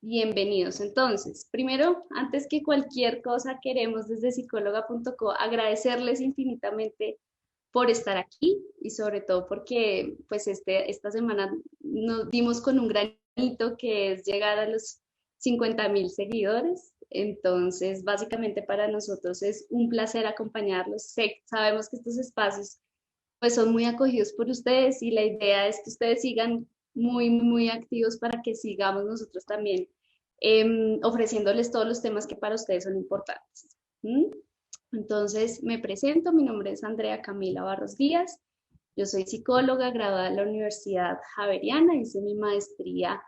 Bienvenidos. Entonces, primero, antes que cualquier cosa, queremos desde psicóloga.co agradecerles infinitamente por estar aquí y sobre todo porque pues esta semana nos dimos con un granito que es llegar a los 50.000 seguidores. Entonces, básicamente para nosotros es un placer acompañarlos. Sabemos que estos espacios pues son muy acogidos por ustedes y la idea es que ustedes sigan muy activos para que sigamos nosotros también ofreciéndoles todos los temas que para ustedes son importantes. ¿Mm? Entonces, me presento, mi nombre es Andrea Camila Barros Díaz, yo soy psicóloga graduada de la Universidad Javeriana, hice mi maestría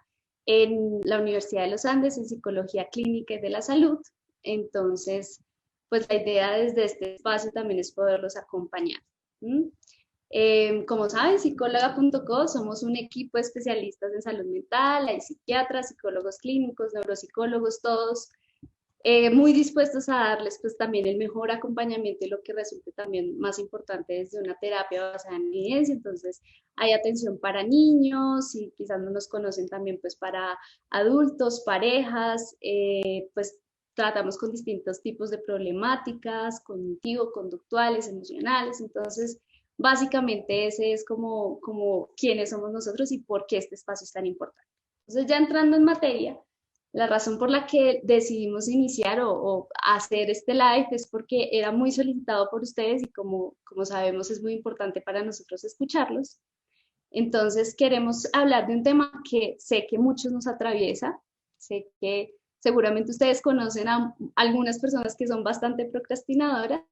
en la Universidad de los Andes en Psicología Clínica y de la Salud. Entonces, pues la idea desde este espacio también es poderlos acompañar. ¿Mm? Como saben, psicóloga.co somos un equipo de especialistas en salud mental, hay psiquiatras, psicólogos clínicos, neuropsicólogos, todos muy dispuestos a darles pues también el mejor acompañamiento y lo que resulte también más importante desde una terapia basada en evidencia. Entonces hay atención para niños y quizás no nos conocen también pues para adultos, parejas, pues tratamos con distintos tipos de problemáticas, cognitivo, conductuales, emocionales. Entonces básicamente ese es como quiénes somos nosotros y por qué este espacio es tan importante. Entonces ya entrando en materia, la razón por la que decidimos iniciar o hacer este live es porque era muy solicitado por ustedes y como sabemos es muy importante para nosotros escucharlos. Entonces queremos hablar de un tema que sé que muchos nos atraviesa, sé que seguramente ustedes conocen a algunas personas que son bastante procrastinadoras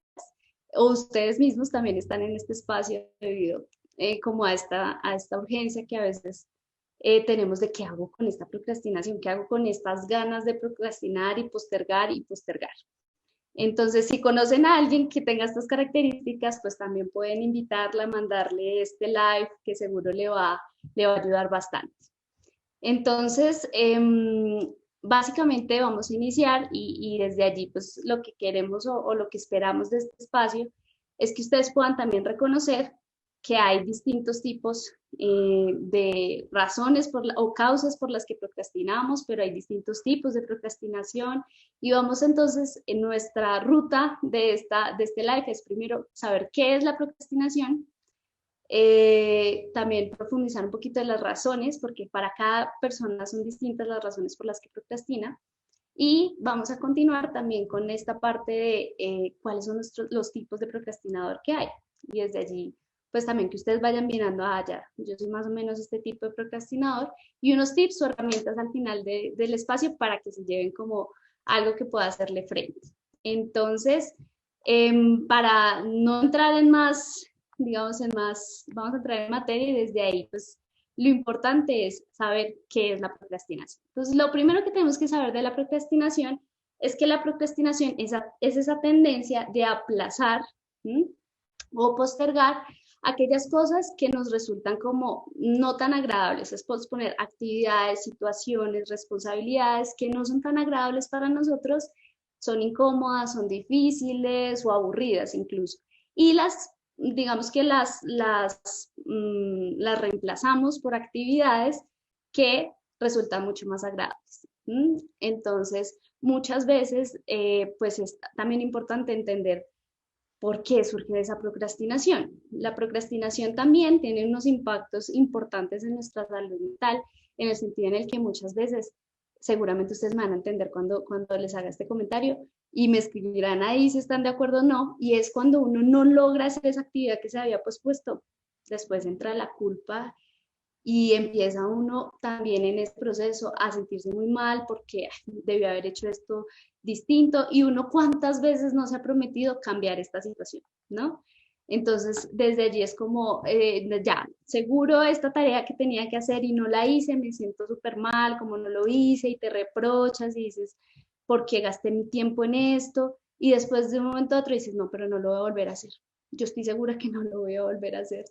o ustedes mismos también están en este espacio debido como a esta urgencia que a veces tenemos de qué hago con esta procrastinación, qué hago con estas ganas de procrastinar y postergar y postergar. Entonces, si conocen a alguien que tenga estas características, pues también pueden invitarla, mandarle este live que seguro le va a ayudar bastante. Entonces, básicamente vamos a iniciar y desde allí, pues lo que queremos o lo que esperamos de este espacio es que ustedes puedan también reconocer que hay distintos tipos de razones o causas por las que procrastinamos, pero hay distintos tipos de procrastinación y vamos entonces en nuestra ruta de este live es primero saber qué es la procrastinación, también profundizar un poquito en las razones, porque para cada persona son distintas las razones por las que procrastina. Y vamos a continuar también con esta parte de cuáles son los tipos de procrastinador que hay. Y desde allí, pues también que ustedes vayan mirando, ya, yo soy más o menos este tipo de procrastinador, y unos tips o herramientas al final del espacio para que se lleven como algo que pueda hacerle frente. Entonces, para no entrar en más, digamos, vamos a entrar en materia y desde ahí, pues, lo importante es saber qué es la procrastinación. Entonces, lo primero que tenemos que saber de la procrastinación es que la procrastinación es esa tendencia de aplazar, ¿sí?, o postergar aquellas cosas que nos resultan como no tan agradables, es posponer actividades, situaciones, responsabilidades que no son tan agradables para nosotros, son incómodas, son difíciles o aburridas incluso. Y digamos que las reemplazamos por actividades que resultan mucho más agradables. Entonces, muchas veces, pues es también importante entender por qué surge esa procrastinación. La procrastinación también tiene unos impactos importantes en nuestra salud mental, en el sentido en el que muchas veces, seguramente ustedes me van a entender cuando les haga este comentario y me escribirán ahí si están de acuerdo o no, y es cuando uno no logra hacer esa actividad que se había pospuesto, después entra la culpa y empieza uno también en ese proceso a sentirse muy mal porque debió haber hecho esto distinto y uno cuántas veces no se ha prometido cambiar esta situación, ¿no? Entonces, desde allí es como, ya, seguro esta tarea que tenía que hacer y no la hice, me siento súper mal, como no lo hice y te reprochas y dices, ¿por qué gasté mi tiempo en esto? Y después de un momento a otro dices, no, pero no lo voy a volver a hacer. Yo estoy segura que no lo voy a volver a hacer.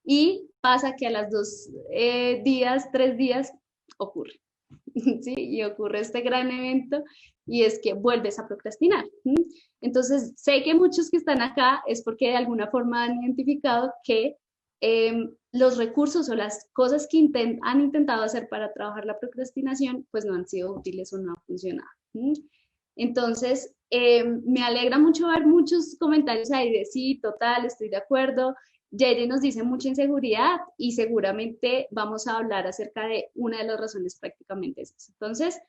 Y pasa que a las 2 días, 3 días, ocurre, ¿sí? Y ocurre este gran evento y es que vuelves a procrastinar. Entonces, sé que muchos que están acá es porque de alguna forma han identificado que los recursos o las cosas que han intentado hacer para trabajar la procrastinación, pues no han sido útiles o no han funcionado. Entonces, me alegra mucho ver muchos comentarios ahí de sí, total, estoy de acuerdo. Jerry nos dice mucha inseguridad y seguramente vamos a hablar acerca de una de las razones prácticamente esas. Entonces,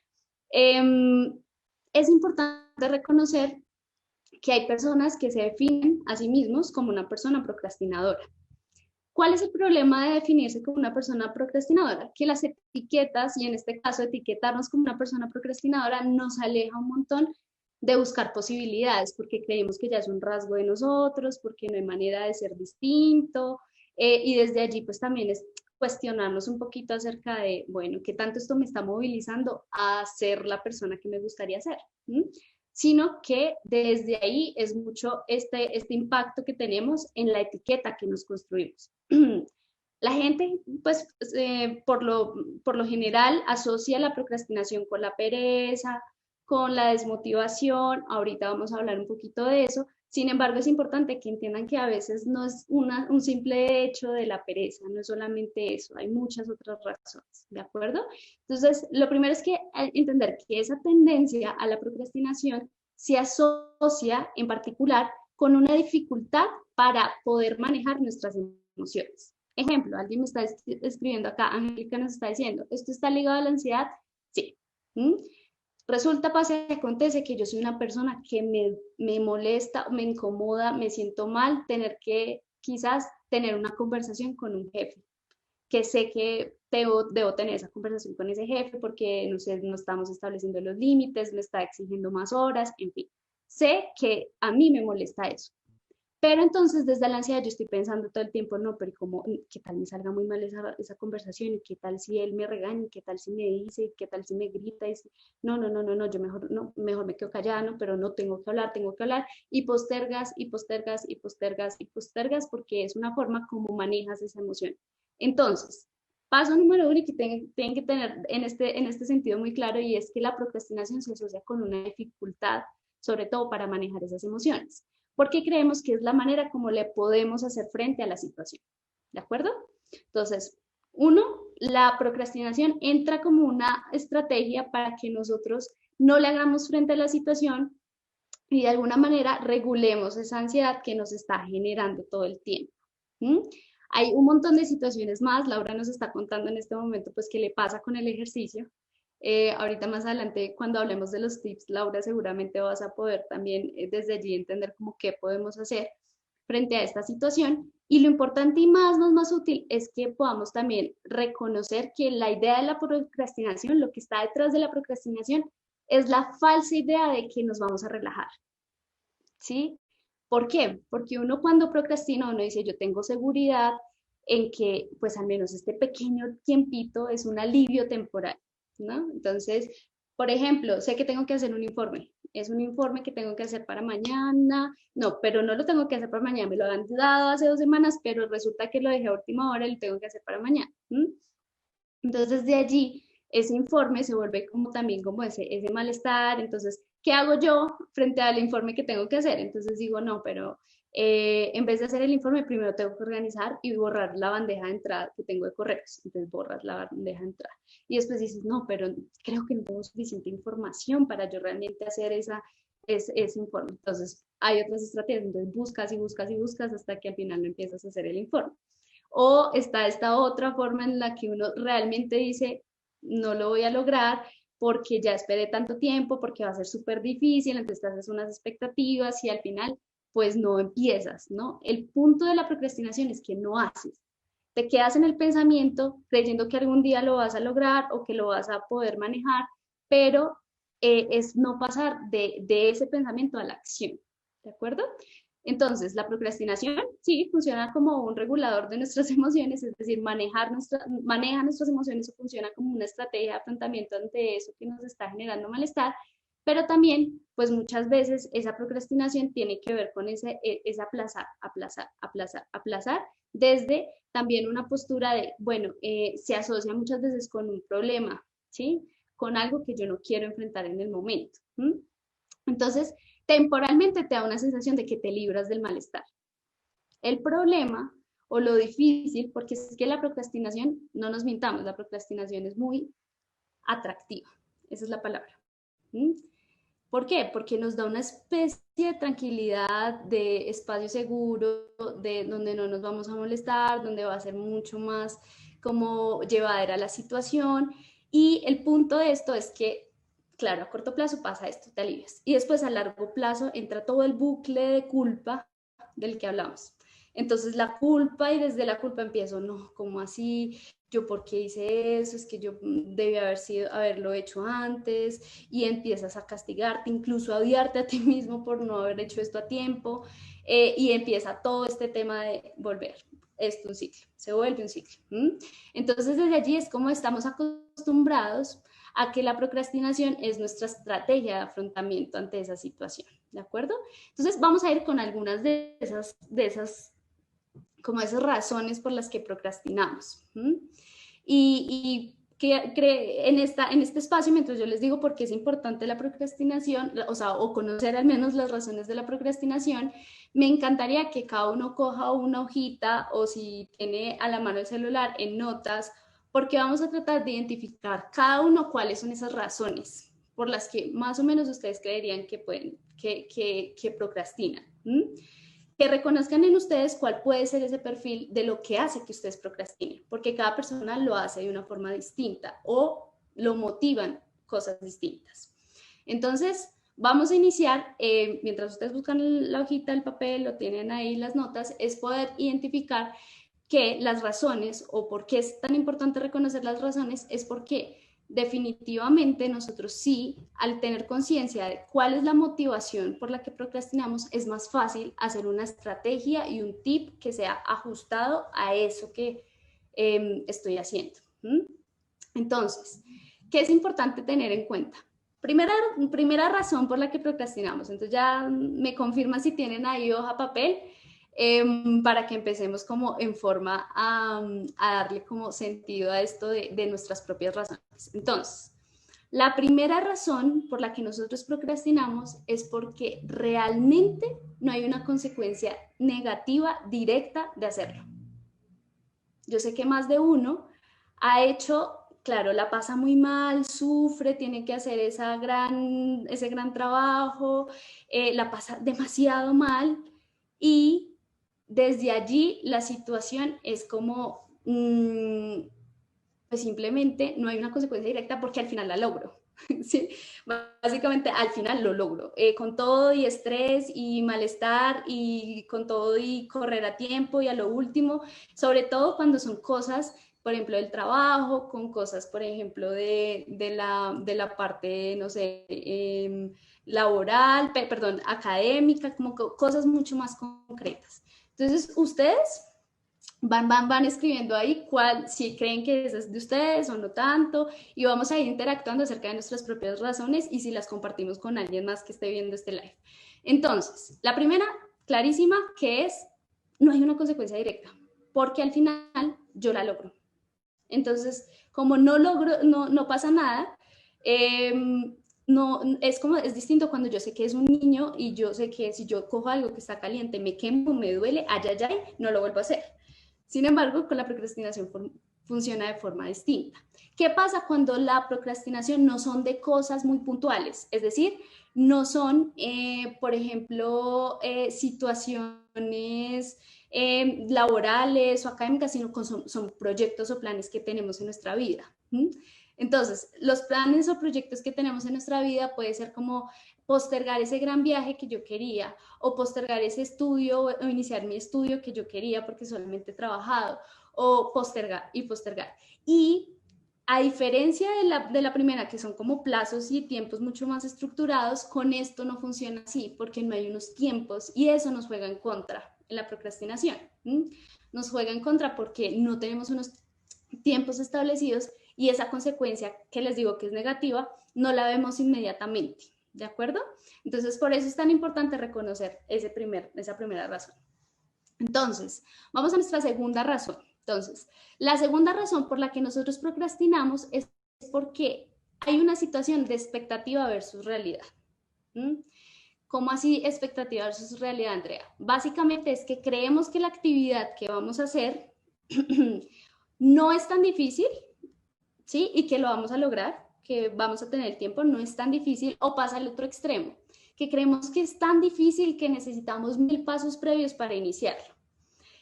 es importante reconocer que hay personas que se definen a sí mismos como una persona procrastinadora. ¿Cuál es el problema de definirse como una persona procrastinadora? Que las etiquetas, y en este caso etiquetarnos como una persona procrastinadora, nos aleja un montón de buscar posibilidades, porque creemos que ya es un rasgo de nosotros, porque no hay manera de ser distinto, y desde allí pues también es cuestionarnos un poquito acerca de, bueno, ¿qué tanto esto me está movilizando a ser la persona que me gustaría ser? Sino que desde ahí es mucho este impacto que tenemos en la etiqueta que nos construimos. La gente, pues, por lo general, asocia la procrastinación con la pereza, con la desmotivación. Ahorita vamos a hablar un poquito de eso. Sin embargo, es importante que entiendan que a veces no es un simple hecho de la pereza, no es solamente eso, hay muchas otras razones, ¿de acuerdo? Entonces, lo primero es que entender que esa tendencia a la procrastinación se asocia en particular con una dificultad para poder manejar nuestras emociones. Ejemplo, alguien me está escribiendo acá, Angélica nos está diciendo, ¿esto está ligado a la ansiedad? Sí. Resulta, pasa y acontece que yo soy una persona que me molesta, me incomoda, me siento mal tener que quizás tener una conversación con un jefe, que sé que debo tener esa conversación con ese jefe porque no sé, no estamos estableciendo los límites, me está exigiendo más horas, en fin. Sé que a mí me molesta eso. Pero entonces desde la ansiedad yo estoy pensando todo el tiempo, no, pero ¿cómo, qué tal me salga muy mal esa conversación? ¿Y qué tal si él me regaña? ¿Y qué tal si me dice? ¿Y qué tal si me grita? Y si, no, no, no, no, no, yo mejor, no, mejor me quedo callada, ¿no? Pero no tengo que hablar, tengo que hablar. Y postergas, y postergas, y postergas, y postergas, porque es una forma como manejas esa emoción. Entonces, paso número uno y que tienen que tener en este sentido muy claro, y es que la procrastinación se asocia con una dificultad, sobre todo para manejar esas emociones, porque creemos que es la manera como le podemos hacer frente a la situación. ¿De acuerdo? Entonces, uno, la procrastinación entra como una estrategia para que nosotros no le hagamos frente a la situación y de alguna manera regulemos esa ansiedad que nos está generando todo el tiempo. ¿Mm? Hay un montón de situaciones más. Laura nos está contando en este momento pues qué le pasa con el ejercicio. Ahorita más adelante, cuando hablemos de los tips, Laura, seguramente vas a poder también desde allí entender cómo qué podemos hacer frente a esta situación. Y lo importante y más útil es que podamos también reconocer que la idea de la procrastinación, lo que está detrás de la procrastinación, es la falsa idea de que nos vamos a relajar. ¿Sí? ¿Por qué? Porque uno cuando procrastina, uno dice, yo tengo seguridad en que pues al menos este pequeño tiempito es un alivio temporal, ¿no? Entonces, por ejemplo, sé que tengo que hacer un informe, es un informe que tengo que hacer para mañana, no, pero no lo tengo que hacer para mañana, me lo han dado hace 2 semanas, pero resulta que lo dejé a última hora y lo tengo que hacer para mañana. Entonces, de allí, ese informe se vuelve como también como ese malestar. Entonces, ¿qué hago yo frente al informe que tengo que hacer? Entonces digo, no, pero en vez de hacer el informe, primero tengo que organizar y borrar la bandeja de entrada que tengo de correos. Entonces borras la bandeja de entrada. Y después dices, no, pero creo que no tengo suficiente información para yo realmente hacer ese informe. Entonces, hay otras estrategias. Entonces, buscas y buscas y buscas hasta que al final no empiezas a hacer el informe. O está esta otra forma en la que uno realmente dice, no lo voy a lograr porque ya esperé tanto tiempo, porque va a ser súper difícil, entonces te haces unas expectativas y al final pues no empiezas, ¿no? El punto de la procrastinación es que no haces. Te quedas en el pensamiento creyendo que algún día lo vas a lograr o que lo vas a poder manejar, pero es no pasar de ese pensamiento a la acción, ¿de acuerdo? Entonces, la procrastinación sí funciona como un regulador de nuestras emociones, es decir, maneja nuestras emociones o funciona como una estrategia de afrontamiento ante eso que nos está generando malestar, pero también, pues muchas veces esa procrastinación tiene que ver con ese aplazar, aplazar, aplazar, aplazar, desde también una postura de, bueno, se asocia muchas veces con un problema, ¿sí? Con algo que yo no quiero enfrentar en el momento. Entonces, temporalmente te da una sensación de que te libras del malestar. El problema o lo difícil, porque es que la procrastinación, no nos mintamos, la procrastinación es muy atractiva, esa es la palabra. ¿Mm? ¿Por qué? Porque nos da una especie de tranquilidad, de espacio seguro, de donde no nos vamos a molestar, donde va a ser mucho más como llevadera la situación. Y el punto de esto es que, claro, a corto plazo pasa esto, te alivias. Y después a largo plazo entra todo el bucle de culpa del que hablamos. Entonces la culpa y desde la culpa empiezo, no, ¿cómo así? Yo por qué hice eso, es que yo debí haberlo hecho antes, y empiezas a castigarte, incluso a odiarte a ti mismo por no haber hecho esto a tiempo, y empieza todo este tema de volver. Esto un ciclo, se vuelve un ciclo. Entonces desde allí es como estamos acostumbrados a que la procrastinación es nuestra estrategia de afrontamiento ante esa situación, ¿de acuerdo? Entonces vamos a ir con algunas de esas como esas razones por las que procrastinamos. Y que en este espacio, mientras yo les digo por qué es importante la procrastinación, o sea, o conocer al menos las razones de la procrastinación, me encantaría que cada uno coja una hojita o si tiene a la mano el celular en notas, porque vamos a tratar de identificar cada uno cuáles son esas razones por las que más o menos ustedes creerían que pueden, que procrastinan. Que reconozcan en ustedes cuál puede ser ese perfil de lo que hace que ustedes procrastinen, porque cada persona lo hace de una forma distinta o lo motivan cosas distintas. Entonces, vamos a iniciar, mientras ustedes buscan la hojita, el papel, lo tienen ahí las notas, es poder identificar que las razones o por qué es tan importante reconocer las razones es porque definitivamente nosotros sí, al tener conciencia de cuál es la motivación por la que procrastinamos, es más fácil hacer una estrategia y un tip que sea ajustado a eso que estoy haciendo. Entonces, ¿qué es importante tener en cuenta? Primera razón por la que procrastinamos. Entonces ya me confirma si tienen ahí hoja, papel, para que empecemos como en forma a darle como sentido a esto de nuestras propias razones. Entonces, la primera razón por la que nosotros procrastinamos es porque realmente no hay una consecuencia negativa directa de hacerlo. Yo sé que más de uno ha hecho, claro, la pasa muy mal, sufre, tiene que hacer ese gran trabajo, la pasa demasiado mal y desde allí la situación es como, pues simplemente no hay una consecuencia directa porque al final la logro. Sí, básicamente al final lo logro, con todo y estrés y malestar y con todo y correr a tiempo y a lo último, sobre todo cuando son cosas, por ejemplo, del trabajo, con cosas, por ejemplo, de la parte, no sé, laboral, perdón, académica, como cosas mucho más concretas. Entonces, ustedes van escribiendo ahí si creen que esa es de ustedes o no tanto, y vamos a ir interactuando acerca de nuestras propias razones y si las compartimos con alguien más que esté viendo este live. Entonces, la primera, clarísima, que es, no hay una consecuencia directa, porque al final yo la logro. Entonces, como no logro, no pasa nada, no, es distinto cuando yo sé que es un niño y yo sé que si yo cojo algo que está caliente, me quemo, me duele, ay, ay, ay, no lo vuelvo a hacer. Sin embargo, con la procrastinación funciona de forma distinta. ¿Qué pasa cuando la procrastinación no son de cosas muy puntuales? Es decir, no son, por ejemplo, situaciones laborales o académicas, sino que son proyectos o planes que tenemos en nuestra vida. Entonces, los planes o proyectos que tenemos en nuestra vida puede ser como postergar ese gran viaje que yo quería, o postergar ese estudio o iniciar mi estudio que yo quería porque solamente he trabajado, o postergar y postergar. Y a diferencia de la primera, que son como plazos y tiempos mucho más estructurados, con esto no funciona así porque no hay unos tiempos y eso nos juega en contra en la procrastinación. Nos juega en contra porque no tenemos unos tiempos establecidos y esa consecuencia que les digo que es negativa, no la vemos inmediatamente. ¿De acuerdo? Entonces, por eso es tan importante reconocer esa primera razón. Entonces, vamos a nuestra segunda razón. Entonces, la segunda razón por la que nosotros procrastinamos es porque hay una situación de expectativa versus realidad. ¿Cómo así expectativa versus realidad, Andrea? Básicamente es que creemos que la actividad que vamos a hacer no es tan difícil, ¿sí? Y que lo vamos a lograr, que vamos a tener tiempo, no es tan difícil, o pasa al otro extremo, que creemos que es tan difícil que necesitamos 1000 pasos previos para iniciarlo.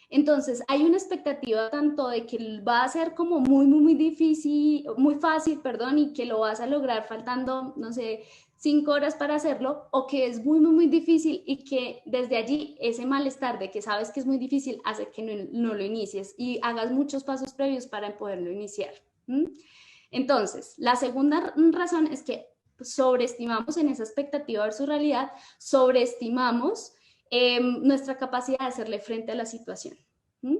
Entonces, hay una expectativa tanto de que va a ser como muy difícil, muy fácil, perdón, y que lo vas a lograr faltando, no sé, 5 horas para hacerlo, o que es muy difícil y que desde allí ese malestar de que sabes que es muy difícil hace que no lo inicies y hagas muchos pasos previos para poderlo iniciar. ¿Mm? Entonces, la segunda razón es que sobreestimamos en esa expectativa versus realidad, sobreestimamos nuestra capacidad de hacerle frente a la situación. ¿Mm?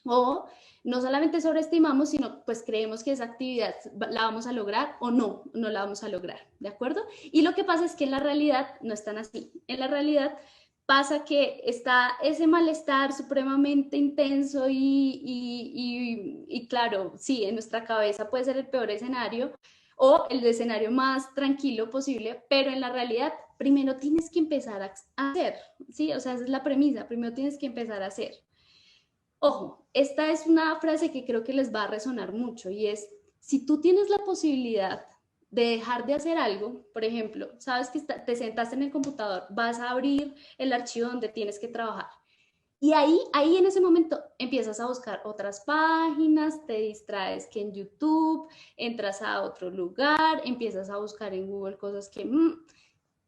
O no solamente sobreestimamos, sino pues creemos que esa actividad la vamos a lograr o no la vamos a lograr, ¿de acuerdo? Y lo que pasa es que en la realidad no es tan así. En la realidad pasa que está ese malestar supremamente intenso y claro, sí, en nuestra cabeza puede ser el peor escenario o el escenario más tranquilo posible, pero en la realidad primero tienes que empezar a hacer, ¿sí? O sea, esa es la premisa, primero tienes que empezar a hacer. Ojo, esta es una frase que creo que les va a resonar mucho y es, si tú tienes la posibilidad de dejar de hacer algo, por ejemplo, sabes que te sentaste en el computador, vas a abrir el archivo donde tienes que trabajar y ahí en ese momento empiezas a buscar otras páginas, te distraes que en YouTube, entras a otro lugar, empiezas a buscar en Google cosas que...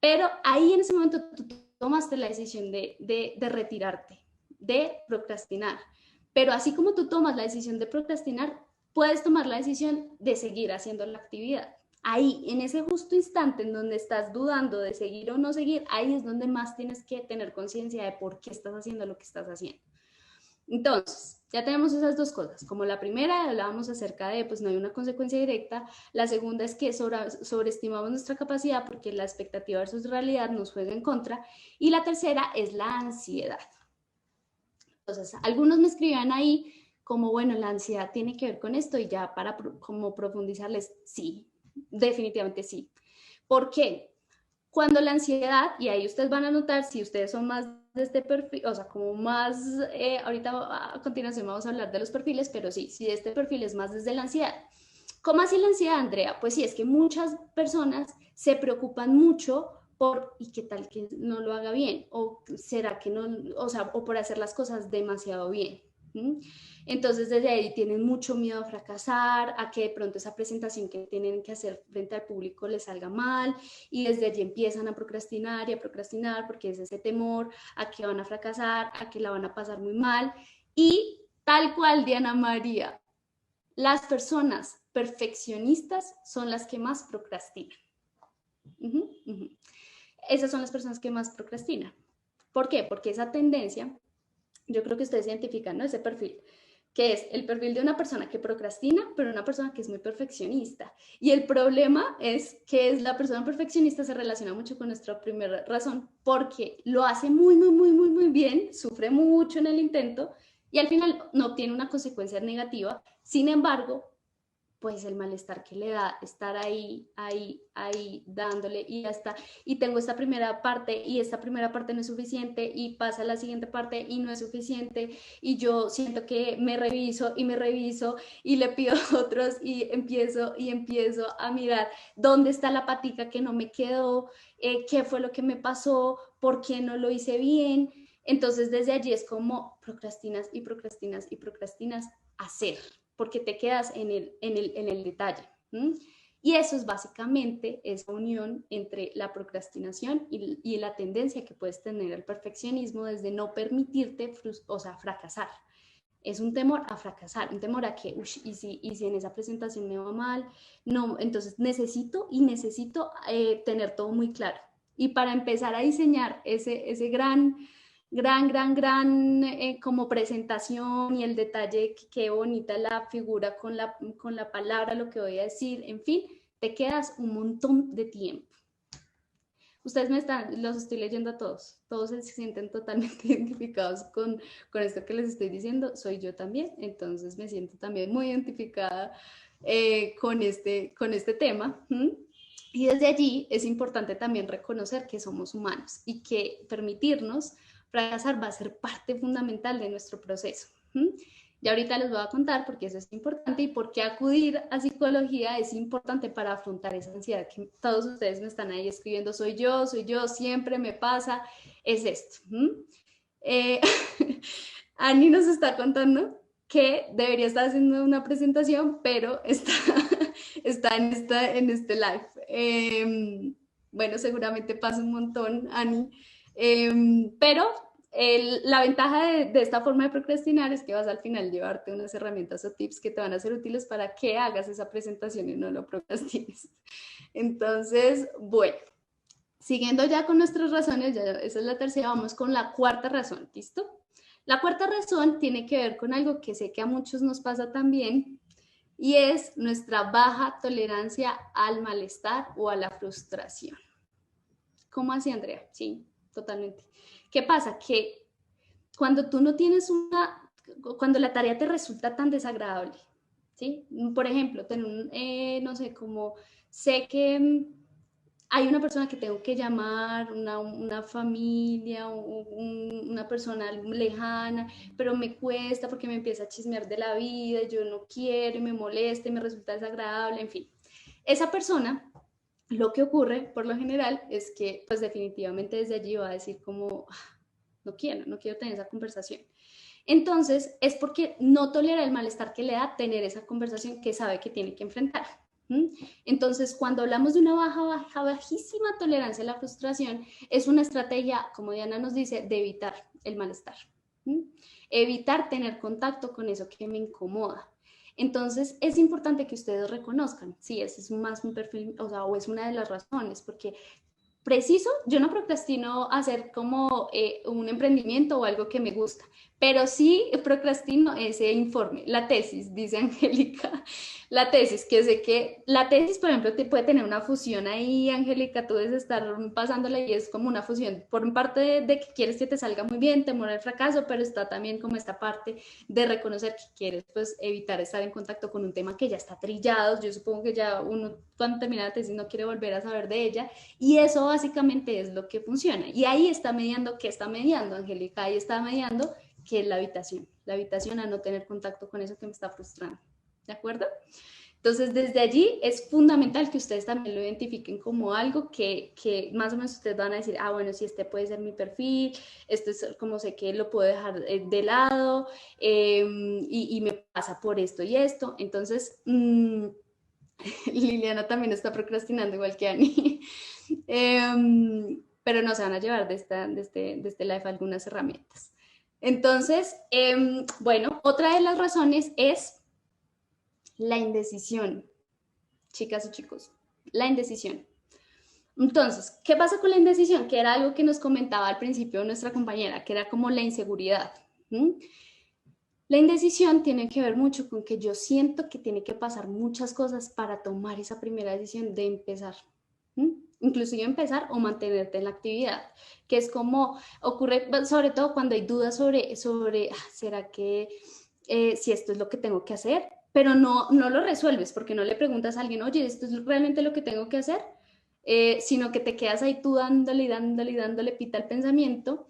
pero ahí en ese momento tú tomaste la decisión de retirarte, de procrastinar. Pero así como tú tomas la decisión de procrastinar, puedes tomar la decisión de seguir haciendo la actividad. Ahí, en ese justo instante en donde estás dudando de seguir o no seguir, ahí es donde más tienes que tener conciencia de por qué estás haciendo lo que estás haciendo. Entonces, ya tenemos esas dos cosas. Como la primera, hablábamos acerca de, pues no hay una consecuencia directa. La segunda es que sobreestimamos nuestra capacidad porque la expectativa versus realidad nos juega en contra. Y la tercera es la ansiedad. Entonces, algunos me escribían ahí como, bueno, la ansiedad tiene que ver con esto y ya para como profundizarles, sí, definitivamente sí. ¿Por qué? Cuando la ansiedad, y ahí ustedes van a notar si ustedes son más de este perfil, o sea, como más, ahorita a continuación vamos a hablar de los perfiles, pero sí, si este perfil es más desde la ansiedad. ¿Cómo así la ansiedad, Andrea? Pues sí, es que muchas personas se preocupan mucho por, ¿y qué tal que no lo haga bien? ¿O será que no, o sea, o por hacer las cosas demasiado bien? ¿Mm? Entonces desde ahí tienen mucho miedo a fracasar, a que de pronto esa presentación que tienen que hacer frente al público les salga mal y desde allí empiezan a procrastinar y a procrastinar porque es ese temor a que van a fracasar, a que la van a pasar muy mal y tal cual Diana María, las personas perfeccionistas son las que más procrastinan. Esas son las personas que más procrastinan. ¿Por qué? Porque esa tendencia, yo creo que ustedes identifican, ¿no? Ese perfil, que es el perfil de una persona que procrastina, pero una persona que es muy perfeccionista. Y el problema es que la persona perfeccionista se relaciona mucho con nuestra primera razón, porque lo hace muy bien, sufre mucho en el intento y al final no obtiene una consecuencia negativa. Sin embargo, pues el malestar que le da estar ahí dándole y ya está. Y tengo esta primera parte y esta primera parte no es suficiente y pasa la siguiente parte y no es suficiente y yo siento que me reviso y le pido a otros y empiezo a mirar dónde está la patica que no me quedó, qué fue lo que me pasó, por qué no lo hice bien. Entonces desde allí es como procrastinas y procrastinas y procrastinas hacer porque te quedas en el detalle. Y eso es básicamente esa unión entre la procrastinación y la tendencia que puedes tener al perfeccionismo desde no permitirte, o sea, fracasar. Es un temor a fracasar, un temor a que, ¿y si en esa presentación me va mal? No, entonces necesito tener todo muy claro. Y para empezar a diseñar ese gran como presentación y el detalle, qué bonita la figura con la palabra, lo que voy a decir, en fin, te quedas un montón de tiempo. Ustedes los estoy leyendo a todos se sienten totalmente identificados con esto que les estoy diciendo, soy yo también, entonces me siento también muy identificada con este tema. Y desde allí es importante también reconocer que somos humanos y que permitirnos fracasar va a ser parte fundamental de nuestro proceso. Y ahorita les voy a contar por qué eso es importante y por qué acudir a psicología es importante para afrontar esa ansiedad que todos ustedes me están ahí escribiendo, soy yo, siempre me pasa, es esto. Eh, Ani nos está contando que debería estar haciendo una presentación, pero está en este live. Bueno, seguramente pasa un montón, Ani, pero la ventaja de esta forma de procrastinar es que vas al final llevarte unas herramientas o tips que te van a ser útiles para que hagas esa presentación y no lo procrastines. Entonces, bueno, siguiendo ya con nuestras razones, ya esa es la tercera, vamos con la cuarta razón, ¿listo? La cuarta razón tiene que ver con algo que sé que a muchos nos pasa también, y es nuestra baja tolerancia al malestar o a la frustración. ¿Cómo así, Andrea? Sí, totalmente. ¿Qué pasa? Que cuando tú no tienes cuando la tarea te resulta tan desagradable, ¿sí? Por ejemplo, no sé, como sé que hay una persona que tengo que llamar, una familia, una persona lejana, pero me cuesta porque me empieza a chismear de la vida, yo no quiero y me molesta y me resulta desagradable, en fin. Esa persona, lo que ocurre por lo general es que pues definitivamente desde allí va a decir como, no quiero tener esa conversación. Entonces es porque no tolera el malestar que le da tener esa conversación que sabe que tiene que enfrentar. Entonces, cuando hablamos de una bajísima tolerancia a la frustración, es una estrategia, como Diana nos dice, de evitar el malestar. Evitar tener contacto con eso que me incomoda. Entonces, es importante que ustedes reconozcan, sí, ese es más un perfil, o es una de las razones, porque preciso, yo no procrastino hacer como un emprendimiento o algo que me gusta, pero sí procrastino ese informe, la tesis, dice Angélica, la tesis, que sé que la tesis, por ejemplo, te puede tener una fusión ahí, Angélica, tú debes estar pasándola y es como una fusión, por parte de que quieres que te salga muy bien, temor al fracaso, pero está también como esta parte de reconocer que quieres pues evitar estar en contacto con un tema que ya está trillado, yo supongo que ya uno cuando termina la tesis no quiere volver a saber de ella, y eso básicamente es lo que funciona. Y ahí está mediando, ¿qué está mediando, Angélica? Ahí está mediando que es la habitación a no tener contacto con eso que me está frustrando. ¿De acuerdo? Entonces, desde allí es fundamental que ustedes también lo identifiquen como algo que más o menos ustedes van a decir, bueno, si este puede ser mi perfil, esto es como sé que lo puedo dejar de lado y me pasa por esto y esto. Entonces, Liliana también está procrastinando igual que Ani. Pero no se van a llevar de este live algunas herramientas. Entonces, bueno, otra de las razones es la indecisión, chicas y chicos, la indecisión. Entonces, ¿qué pasa con la indecisión? Que era algo que nos comentaba al principio nuestra compañera, que era como la inseguridad. La indecisión tiene que ver mucho con que yo siento que tiene que pasar muchas cosas para tomar esa primera decisión de empezar. Inclusive empezar o mantenerte en la actividad, que es como ocurre sobre todo cuando hay dudas sobre ¿será que si esto es lo que tengo que hacer? Pero no lo resuelves porque no le preguntas a alguien, oye, ¿esto es realmente lo que tengo que hacer? Sino que te quedas ahí tú dándole pita al pensamiento,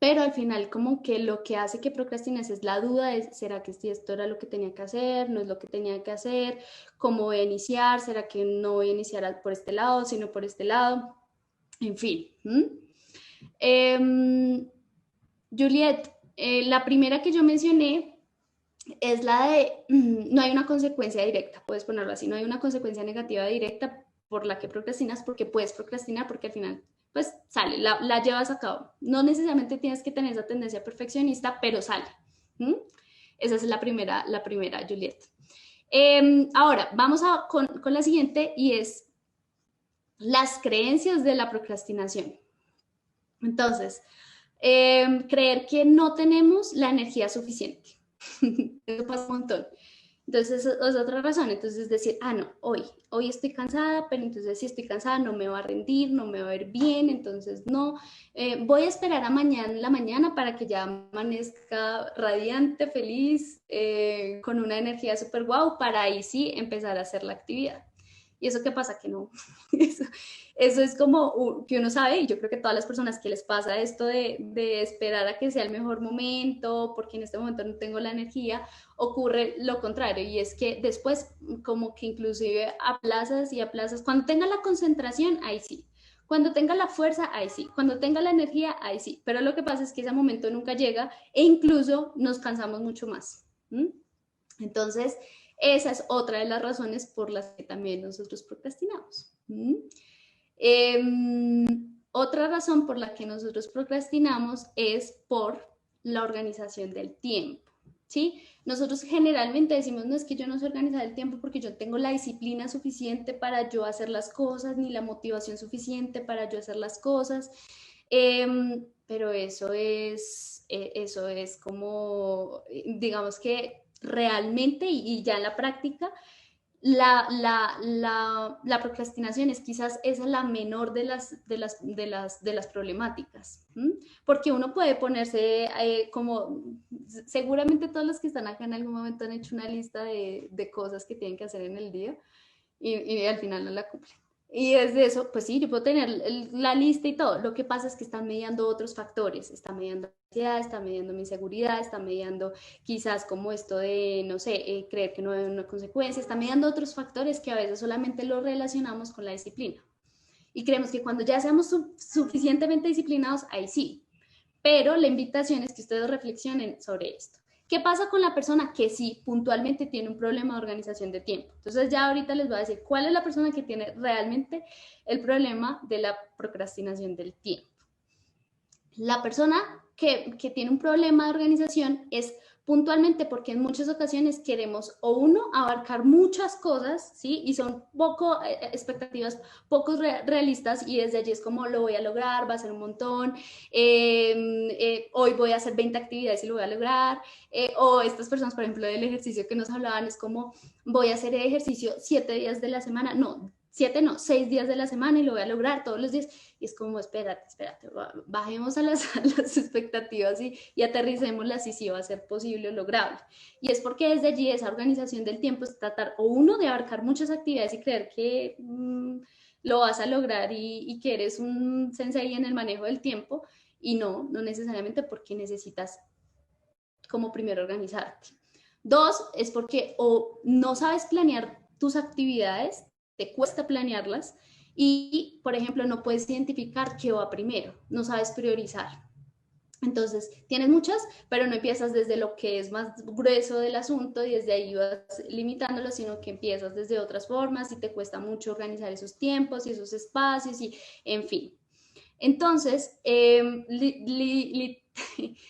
pero al final como que lo que hace que procrastines es la duda de, ¿será que si esto era lo que tenía que hacer? ¿No es lo que tenía que hacer? ¿Cómo voy a iniciar? ¿Será que no voy a iniciar por este lado, sino por este lado? En fin. Juliet, la primera que yo mencioné es la de no hay una consecuencia directa, puedes ponerlo así, no hay una consecuencia negativa directa por la que procrastinas, porque puedes procrastinar, porque al final pues sale, la llevas a cabo. No necesariamente tienes que tener esa tendencia perfeccionista, pero sale. Esa es la primera, Juliet. Ahora, vamos con la siguiente y es las creencias de la procrastinación. Entonces, creer que no tenemos la energía suficiente. Eso pasa un montón. Entonces, es otra razón. Entonces, decir, no, hoy estoy cansada, pero entonces si estoy cansada no me va a rendir, no me va a ir bien, entonces no. Voy a esperar a mañana en la mañana para que ya amanezca radiante, feliz, con una energía súper guau, para ahí sí empezar a hacer la actividad. ¿Y eso qué pasa? Que no. Eso es como que uno sabe, y yo creo que todas las personas que les pasa esto de esperar a que sea el mejor momento, porque en este momento no tengo la energía, ocurre lo contrario, y es que después como que inclusive aplazas y aplazas, cuando tenga la concentración, ahí sí. Cuando tenga la fuerza, ahí sí. Cuando tenga la energía, ahí sí. Pero lo que pasa es que ese momento nunca llega e incluso nos cansamos mucho más. ¿Mm? Entonces, esa es otra de las razones por las que también nosotros procrastinamos. ¿Mm? Otra razón por la que nosotros procrastinamos es por la organización del tiempo, ¿sí? Nosotros generalmente decimos, no es que yo no sé organizar el tiempo porque yo tengo la disciplina suficiente para yo hacer las cosas, ni la motivación suficiente para yo hacer las cosas, pero eso es como, digamos que realmente y ya en la práctica, la procrastinación es quizás esa la menor de las problemáticas, ¿m? Porque uno puede ponerse como, seguramente todos los que están acá en algún momento han hecho una lista de cosas que tienen que hacer en el día y al final no la cumplen. Y es de eso, pues sí, yo puedo tener la lista y todo. Lo que pasa es que están mediando otros factores. Está mediando la ansiedad, está mediando mi inseguridad, está mediando quizás como esto de, no sé, creer que no hay una consecuencia, está mediando otros factores que a veces solamente lo relacionamos con la disciplina. Y creemos que cuando ya seamos suficientemente disciplinados, ahí sí. Pero la invitación es que ustedes reflexionen sobre esto. ¿Qué pasa con la persona que sí puntualmente tiene un problema de organización de tiempo? Entonces ya ahorita les voy a decir cuál es la persona que tiene realmente el problema de la procrastinación del tiempo. La persona que tiene un problema de organización es puntualmente porque en muchas ocasiones queremos o uno abarcar muchas cosas, ¿sí? Y son poco expectativas, poco realistas y desde allí es como lo voy a lograr, va a ser un montón, hoy voy a hacer 20 actividades y lo voy a lograr, o estas personas, por ejemplo, del ejercicio que nos hablaban, es como voy a hacer ejercicio 7 días de la semana, no, 7 no, 6 días de la semana y lo voy a lograr todos los días. Y es como, espérate, bajemos a las, a las expectativas y aterricémoslas y si va a ser posible o lograble. Y es porque desde allí esa organización del tiempo es tratar, o uno, de abarcar muchas actividades y creer que lo vas a lograr y que eres un sensei en el manejo del tiempo, y no necesariamente porque necesitas como primero organizarte. Dos, es porque o no sabes planear tus actividades, te cuesta planearlas y, por ejemplo, no puedes identificar qué va primero, no sabes priorizar. Entonces, tienes muchas, pero no empiezas desde lo que es más grueso del asunto y desde ahí vas limitándolo, sino que empiezas desde otras formas y te cuesta mucho organizar esos tiempos y esos espacios y, en fin. Entonces,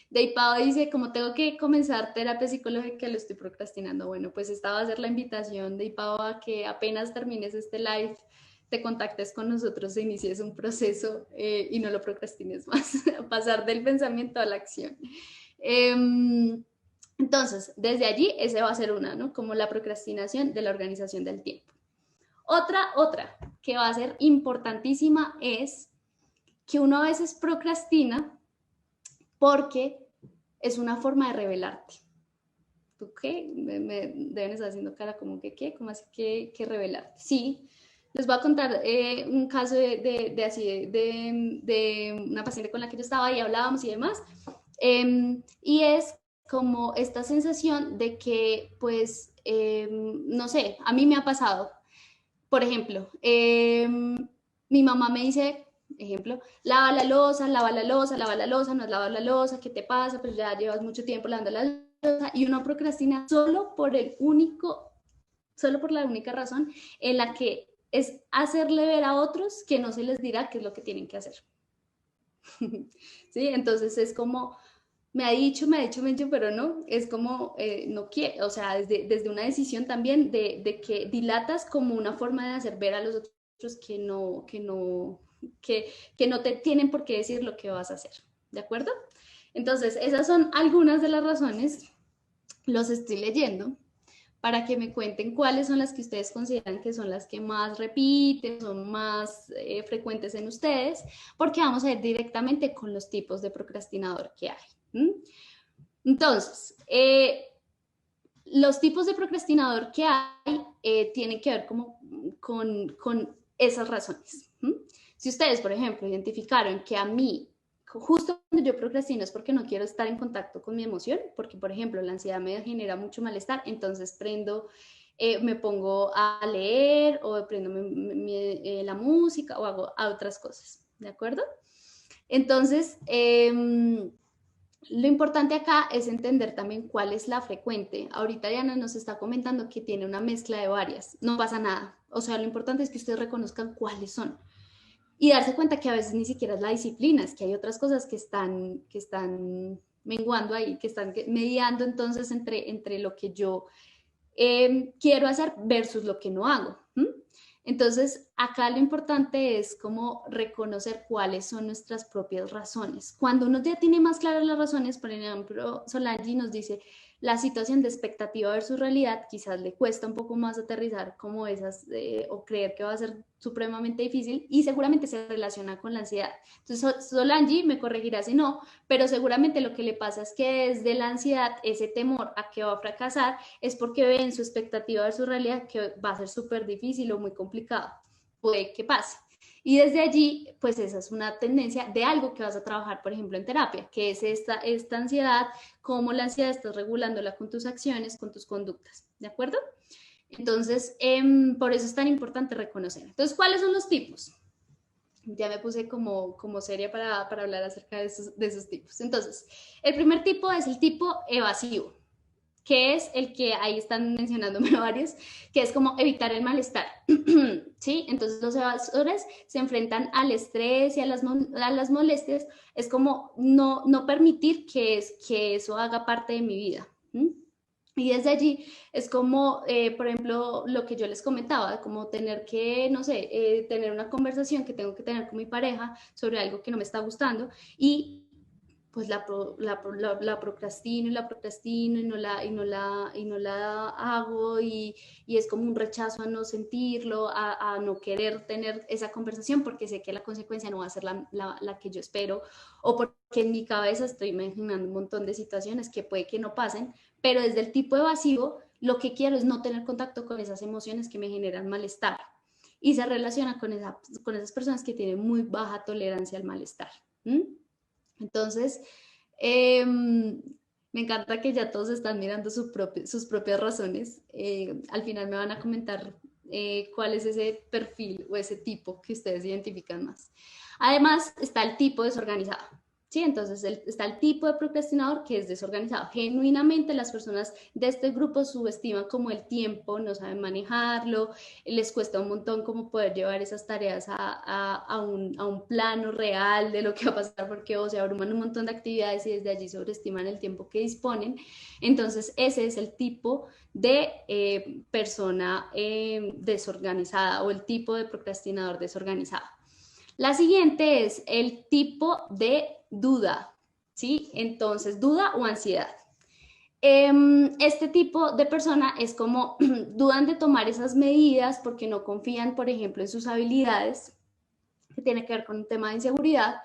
Deipao dice, como tengo que comenzar terapia psicológica, lo estoy procrastinando. Bueno, pues esta va a ser la invitación, Deipao, a que apenas termines este live, te contactes con nosotros e inicies un proceso y no lo procrastines más, pasar del pensamiento a la acción. Entonces, desde allí, ese va a ser una, ¿no? Como la procrastinación de la organización del tiempo. Otra que va a ser importantísima es que uno a veces procrastina porque es una forma de revelarte. ¿Tú qué? Me deben estar haciendo cara como que, ¿qué? ¿Cómo así que revelarte? Sí, les voy a contar un caso de una paciente con la que yo estaba y hablábamos y demás. Y es como esta sensación de que, pues, no sé, a mí me ha pasado. Por ejemplo, mi mamá me dice, ejemplo, lava la loza, lava la loza, lava la loza, no has lavado la loza, ¿qué te pasa? Pues ya llevas mucho tiempo lavando la loza y uno procrastina solo por la única razón en la que es hacerle ver a otros que no se les dirá qué es lo que tienen que hacer. ¿Sí? Entonces es como, me ha dicho, pero no, es como, no quiere, o sea, desde una decisión también de que dilatas como una forma de hacer ver a los otros que no te tienen por qué decir lo que vas a hacer, ¿de acuerdo? Entonces, esas son algunas de las razones, los estoy leyendo, para que me cuenten cuáles son las que ustedes consideran que son las que más repiten, son más frecuentes en ustedes, porque vamos a ir directamente con los tipos de procrastinador que hay. Entonces, los tipos de procrastinador que hay tienen que ver como con esas razones. Si ustedes, por ejemplo, identificaron que a mí, justo cuando yo procrastino es porque no quiero estar en contacto con mi emoción, porque, por ejemplo, la ansiedad me genera mucho malestar, entonces me pongo a leer o prendo la música o hago otras cosas, ¿de acuerdo? Entonces, lo importante acá es entender también cuál es la frecuente. Ahorita Diana nos está comentando que tiene una mezcla de varias. No pasa nada. O sea, lo importante es que ustedes reconozcan cuáles son. Y darse cuenta que a veces ni siquiera es la disciplina, es que hay otras cosas que están menguando ahí, que están mediando entonces entre lo que yo quiero hacer versus lo que no hago. Entonces, acá lo importante es como reconocer cuáles son nuestras propias razones. Cuando uno ya tiene más claras las razones, por ejemplo, Solange nos dice, la situación de expectativa versus realidad, quizás le cuesta un poco más aterrizar como esas o creer que va a ser supremamente difícil y seguramente se relaciona con la ansiedad. Entonces, Solange me corregirá si no, pero seguramente lo que le pasa es que desde la ansiedad, ese temor a que va a fracasar, es porque ve en su expectativa de su realidad que va a ser súper difícil o muy complicado. Puede que pase. Y desde allí, pues esa es una tendencia de algo que vas a trabajar, por ejemplo, en terapia, que es esta ansiedad, cómo la ansiedad estás regulándola con tus acciones, con tus conductas, ¿de acuerdo? Entonces, por eso es tan importante reconocer. Entonces, ¿cuáles son los tipos? Ya me puse como seria para hablar acerca de esos tipos. Entonces, el primer tipo es el tipo evasivo, que es el que ahí están mencionándome varios, que es como evitar el malestar. ¿Sí? Entonces los evasores se enfrentan al estrés y a las molestias, es como no permitir que eso haga parte de mi vida. Y desde allí es como, por ejemplo, lo que yo les comentaba, como tener que, no sé, tener una conversación que tengo que tener con mi pareja sobre algo que no me está gustando y pues la procrastino y la procrastino y no la hago y es como un rechazo a no sentirlo, a no querer tener esa conversación porque sé que la consecuencia no va a ser la que yo espero o porque en mi cabeza estoy imaginando un montón de situaciones que puede que no pasen, pero desde el tipo evasivo lo que quiero es no tener contacto con esas emociones que me generan malestar y se relaciona con esas personas que tienen muy baja tolerancia al malestar. Entonces, me encanta que ya todos están mirando sus propias razones. Al final me van a comentar cuál es ese perfil o ese tipo que ustedes identifican más. Además, está el tipo desorganizado. ¿Sí? Entonces está el tipo de procrastinador que es desorganizado. Genuinamente las personas de este grupo subestiman como el tiempo, no saben manejarlo, les cuesta un montón como poder llevar esas tareas a un plano real de lo que va a pasar porque o se abruman un montón de actividades y desde allí sobreestiman el tiempo que disponen. Entonces ese es el tipo de persona desorganizada o el tipo de procrastinador desorganizado. La siguiente es el tipo de duda, ¿sí? Entonces, duda o ansiedad. Este tipo de persona es como dudan de tomar esas medidas porque no confían, por ejemplo, en sus habilidades, que tiene que ver con un tema de inseguridad.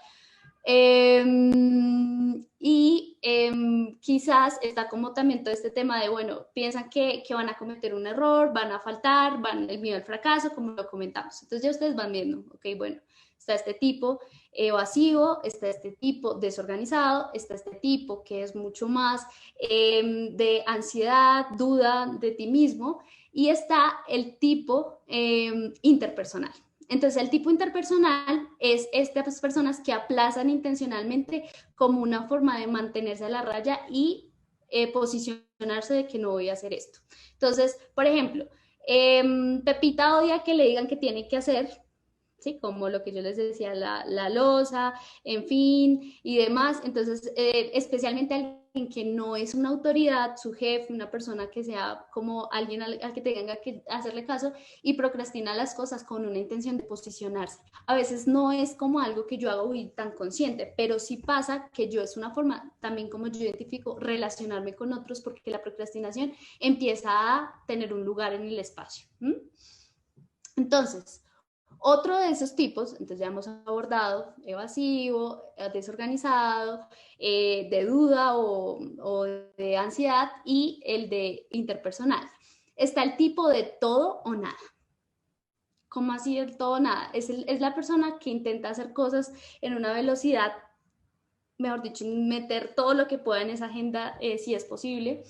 Quizás está como también todo este tema de, bueno, piensan que van a cometer un error, van a faltar, el miedo al fracaso, como lo comentamos. Entonces ya ustedes van viendo, ok, bueno, está este tipo evasivo, está este tipo desorganizado, está este tipo que es mucho más de ansiedad, duda de ti mismo, y está el tipo interpersonal. Entonces, el tipo interpersonal es estas personas que aplazan intencionalmente como una forma de mantenerse a la raya y posicionarse de que no voy a hacer esto. Entonces, por ejemplo, Pepita odia que le digan que tiene que hacer, ¿sí? Como lo que yo les decía, la losa, en fin, y demás. Entonces, especialmente alguien que no es una autoridad, su jefe, una persona que sea como alguien al que tenga que hacerle caso y procrastina las cosas con una intención de posicionarse. A veces no es como algo que yo hago tan consciente, pero sí pasa que yo es una forma, también como yo identifico, relacionarme con otros porque la procrastinación empieza a tener un lugar en el espacio. Entonces, otro de esos tipos, entonces ya hemos abordado evasivo, desorganizado, de duda o de ansiedad y el de interpersonal. Está el tipo de todo o nada. ¿Cómo así del todo nada? Es la persona que intenta hacer cosas en una velocidad, mejor dicho, meter todo lo que pueda en esa agenda, si es posible,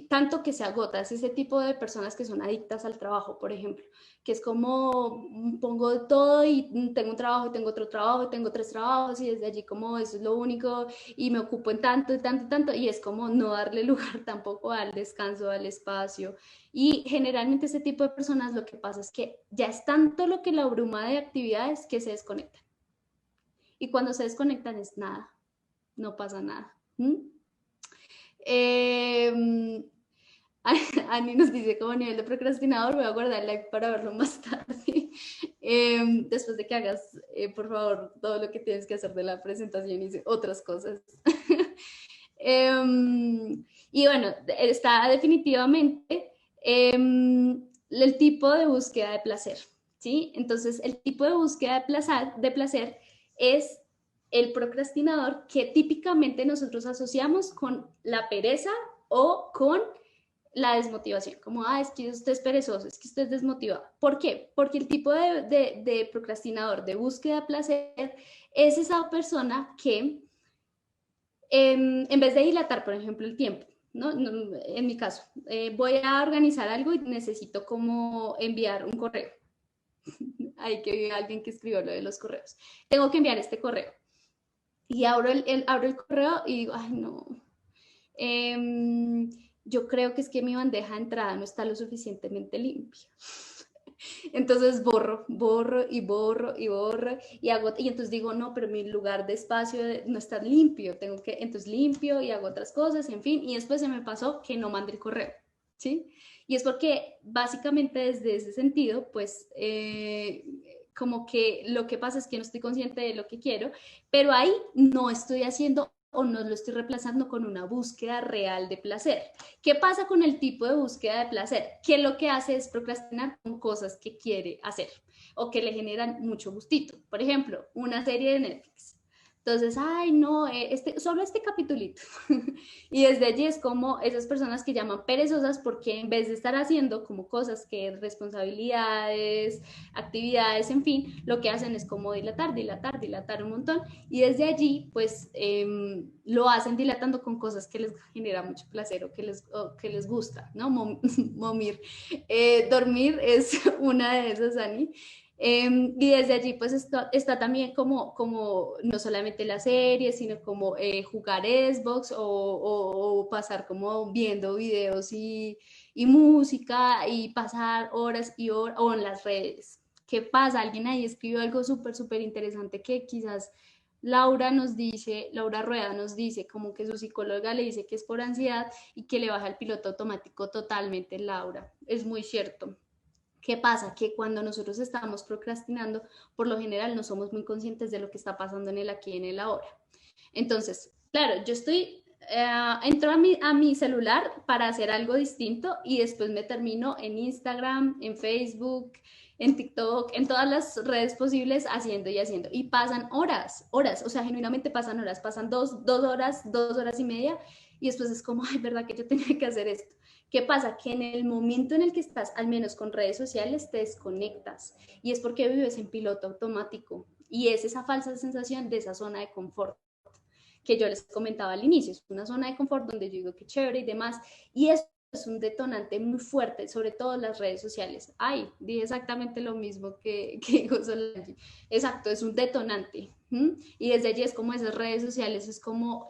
tanto que se agota. Es ese tipo de personas que son adictas al trabajo, por ejemplo, que es como pongo todo y tengo un trabajo y tengo otro trabajo y tengo tres trabajos y desde allí como eso es lo único y me ocupo en tanto y tanto y tanto y es como no darle lugar tampoco al descanso, al espacio. Y generalmente ese tipo de personas lo que pasa es que ya es tanto lo que la abruma de actividades que se desconectan. Y cuando se desconectan es nada, no pasa nada. ¿Mm? Eh, Ani nos dice como nivel de procrastinador, voy a guardar el like para verlo más tarde. Después de que hagas, por favor, todo lo que tienes que hacer de la presentación y otras cosas. Y bueno, está definitivamente el tipo de búsqueda de placer, ¿sí? Entonces, el tipo de búsqueda de placer es el procrastinador que típicamente nosotros asociamos con la pereza o con la desmotivación, como, es que usted es perezoso, es que usted es desmotivado. ¿Por qué? Porque el tipo de procrastinador, de búsqueda de placer, es esa persona que en vez de dilatar, por ejemplo, el tiempo, ¿no? En mi caso, voy a organizar algo y necesito como enviar un correo. Hay que ver alguien que escribió lo de los correos. Tengo que enviar este correo. Y abro el correo y digo, ay, no. Eh, yo creo que es que mi bandeja de entrada no está lo suficientemente limpia. Entonces borro y borro y borro y hago, y entonces digo, no, pero mi lugar de espacio no está limpio, tengo que, entonces limpio y hago otras cosas, en fin, y después se me pasó que no mandé el correo, ¿sí? Y es porque básicamente desde ese sentido, pues, como que lo que pasa es que no estoy consciente de lo que quiero, pero ahí no estoy haciendo o no lo estoy reemplazando con una búsqueda real de placer. ¿Qué pasa con el tipo de búsqueda de placer? Que lo que hace es procrastinar con cosas que quiere hacer o que le generan mucho gustito. Por ejemplo, una serie de Netflix. Entonces, ay, no, solo este capitulito. Y desde allí es como esas personas que llaman perezosas porque en vez de estar haciendo como cosas que responsabilidades, actividades, en fin, lo que hacen es como dilatar un montón. Y desde allí, pues, lo hacen dilatando con cosas que les genera mucho placer o que les gusta, ¿no? Momir. Dormir es una de esas, Ani. Y desde allí pues está también como no solamente la serie, sino como jugar Xbox o pasar como viendo videos y música y pasar horas y horas o en las redes. ¿Qué pasa? Alguien ahí escribió algo súper interesante que quizás Laura Rueda nos dice como que su psicóloga le dice que es por ansiedad y que le baja el piloto automático totalmente, Laura. Es muy cierto. ¿Qué pasa? Que cuando nosotros estamos procrastinando, por lo general no somos muy conscientes de lo que está pasando en el aquí y en el ahora. Entonces, claro, yo entro a mi celular para hacer algo distinto y después me termino en Instagram, en Facebook, en TikTok, en todas las redes posibles haciendo y haciendo. Y pasan horas, o sea, genuinamente pasan horas, pasan dos horas, 2 horas y media y después es como, ay, ¿verdad que yo tenía que hacer esto? ¿Qué pasa? Que en el momento en el que estás, al menos con redes sociales, te desconectas y es porque vives en piloto automático y es esa falsa sensación de esa zona de confort que yo les comentaba al inicio, es una zona de confort donde yo digo que chévere y demás, y eso es un detonante muy fuerte, sobre todo en las redes sociales. Ay, dije exactamente lo mismo que dijo Solange. Exacto, es un detonante. Y desde allí es como esas redes sociales, es como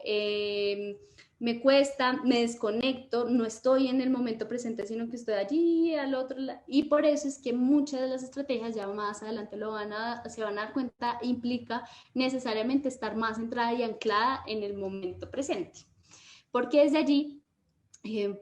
me cuesta, me desconecto, no estoy en el momento presente, sino que estoy allí al otro lado. Y por eso es que muchas de las estrategias, ya más adelante se van a dar cuenta, implica necesariamente estar más centrada y anclada en el momento presente. Porque desde allí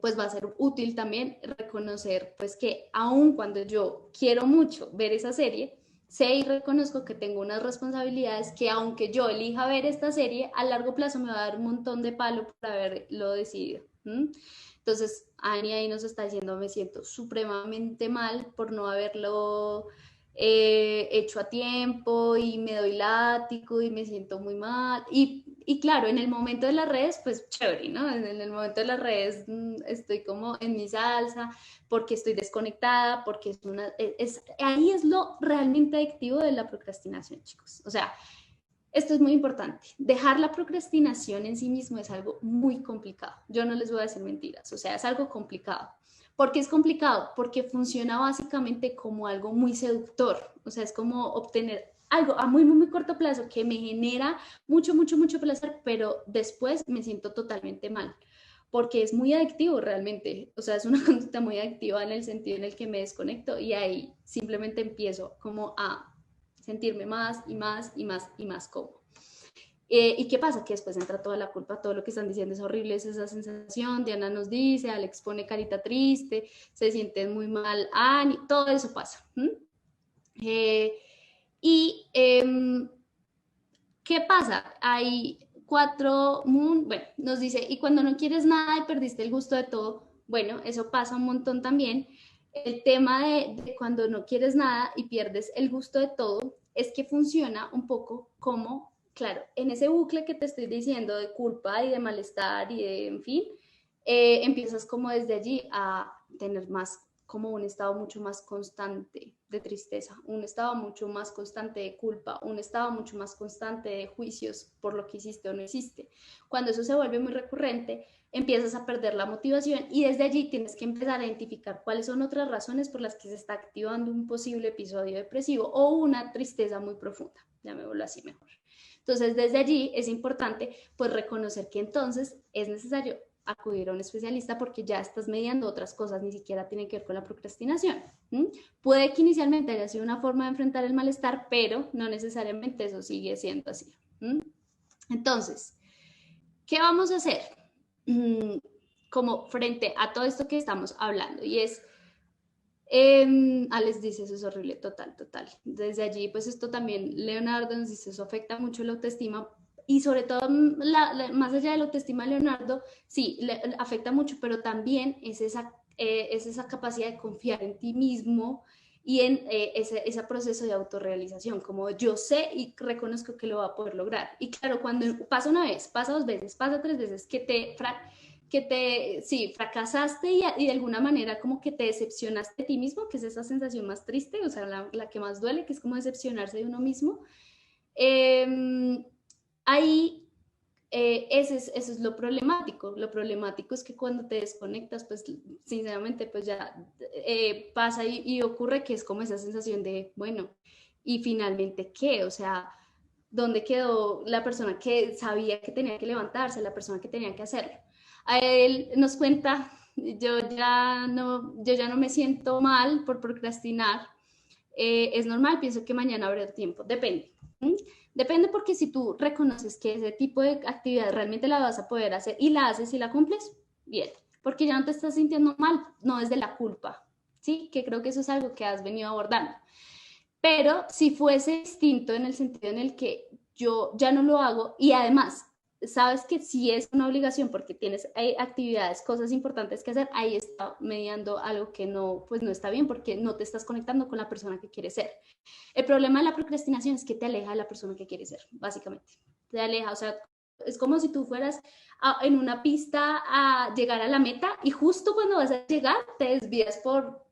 pues va a ser útil también reconocer pues que aun cuando yo quiero mucho ver esa serie, sé y reconozco que tengo unas responsabilidades que aunque yo elija ver esta serie, a largo plazo me va a dar un montón de palo por haberlo decidido. Entonces, Ani ahí nos está diciendo, me siento supremamente mal por no haberlo hecho a tiempo y me doy látigo y me siento muy mal. Y Y claro, en el momento de las redes, pues chévere, ¿no? En el momento de las redes estoy como en mi salsa, porque estoy desconectada, porque ahí es lo realmente adictivo de la procrastinación, chicos. O sea, esto es muy importante. Dejar la procrastinación en sí mismo es algo muy complicado. Yo no les voy a decir mentiras, o sea, es algo complicado. ¿Por qué es complicado? Porque funciona básicamente como algo muy seductor, o sea, es como obtener algo a muy, muy, muy corto plazo que me genera mucho, mucho, mucho placer, pero después me siento totalmente mal, porque es muy adictivo realmente, o sea, es una conducta muy adictiva en el sentido en el que me desconecto y ahí simplemente empiezo como a sentirme más y más y más y más cómodo. ¿Y qué pasa? Que después entra toda la culpa, todo lo que están diciendo es horrible, es esa sensación. Diana nos dice, Alex pone carita triste, se siente muy mal, Ani, todo eso pasa. Eh, y ¿qué pasa? Hay bueno, nos dice, y cuando no quieres nada y perdiste el gusto de todo, bueno, eso pasa un montón también. El tema de cuando no quieres nada y pierdes el gusto de todo es que funciona un poco como, claro, en ese bucle que te estoy diciendo de culpa y de malestar y de, en fin, empiezas como desde allí a tener más como un estado mucho más constante de tristeza, un estado mucho más constante de culpa, un estado mucho más constante de juicios por lo que hiciste o no hiciste. Cuando eso se vuelve muy recurrente, empiezas a perder la motivación y desde allí tienes que empezar a identificar cuáles son otras razones por las que se está activando un posible episodio depresivo o una tristeza muy profunda, llamémoslo así mejor. Entonces, desde allí es importante pues reconocer que entonces es necesario acudir a un especialista porque ya estás mediando otras cosas, ni siquiera tienen que ver con la procrastinación. Puede que inicialmente haya sido una forma de enfrentar el malestar, pero no necesariamente eso sigue siendo así. Entonces, ¿qué vamos a hacer? Como frente a todo esto que estamos hablando, y es, Alex dice, eso es horrible, total, total. Desde allí, pues esto también, Leonardo nos dice, eso afecta mucho la autoestima, y sobre todo, más allá de la autoestima de Leonardo, sí, le afecta mucho, pero también es esa capacidad de confiar en ti mismo y en ese proceso de autorrealización, como yo sé y reconozco que lo va a poder lograr. Y claro, cuando pasa una vez, pasa dos veces, pasa tres veces, sí, fracasaste y de alguna manera como que te decepcionaste de ti mismo, que es esa sensación más triste, o sea, la que más duele, que es como decepcionarse de uno mismo. Ahí eso es lo problemático. Lo problemático es que cuando te desconectas, pues sinceramente, pues ya pasa y ocurre que es como esa sensación de, bueno, y finalmente, ¿qué? O sea, ¿dónde quedó la persona que sabía que tenía que levantarse, la persona que tenía que hacerlo? A él nos cuenta, yo ya no me siento mal por procrastinar, es normal, pienso que mañana habrá tiempo, depende. Depende porque si tú reconoces que ese tipo de actividad realmente la vas a poder hacer y la haces y la cumples, bien, porque ya no te estás sintiendo mal, no es de la culpa, ¿sí? Que creo que eso es algo que has venido abordando. Pero si fuese distinto en el sentido en el que yo ya no lo hago y además sabes que sí es una obligación porque tienes actividades, cosas importantes que hacer, ahí está mediando algo que no, pues no está bien porque no te estás conectando con la persona que quieres ser. El problema de la procrastinación es que te aleja de la persona que quieres ser, básicamente. Te aleja, o sea, es como si tú fueras en una pista a llegar a la meta y justo cuando vas a llegar te desvías por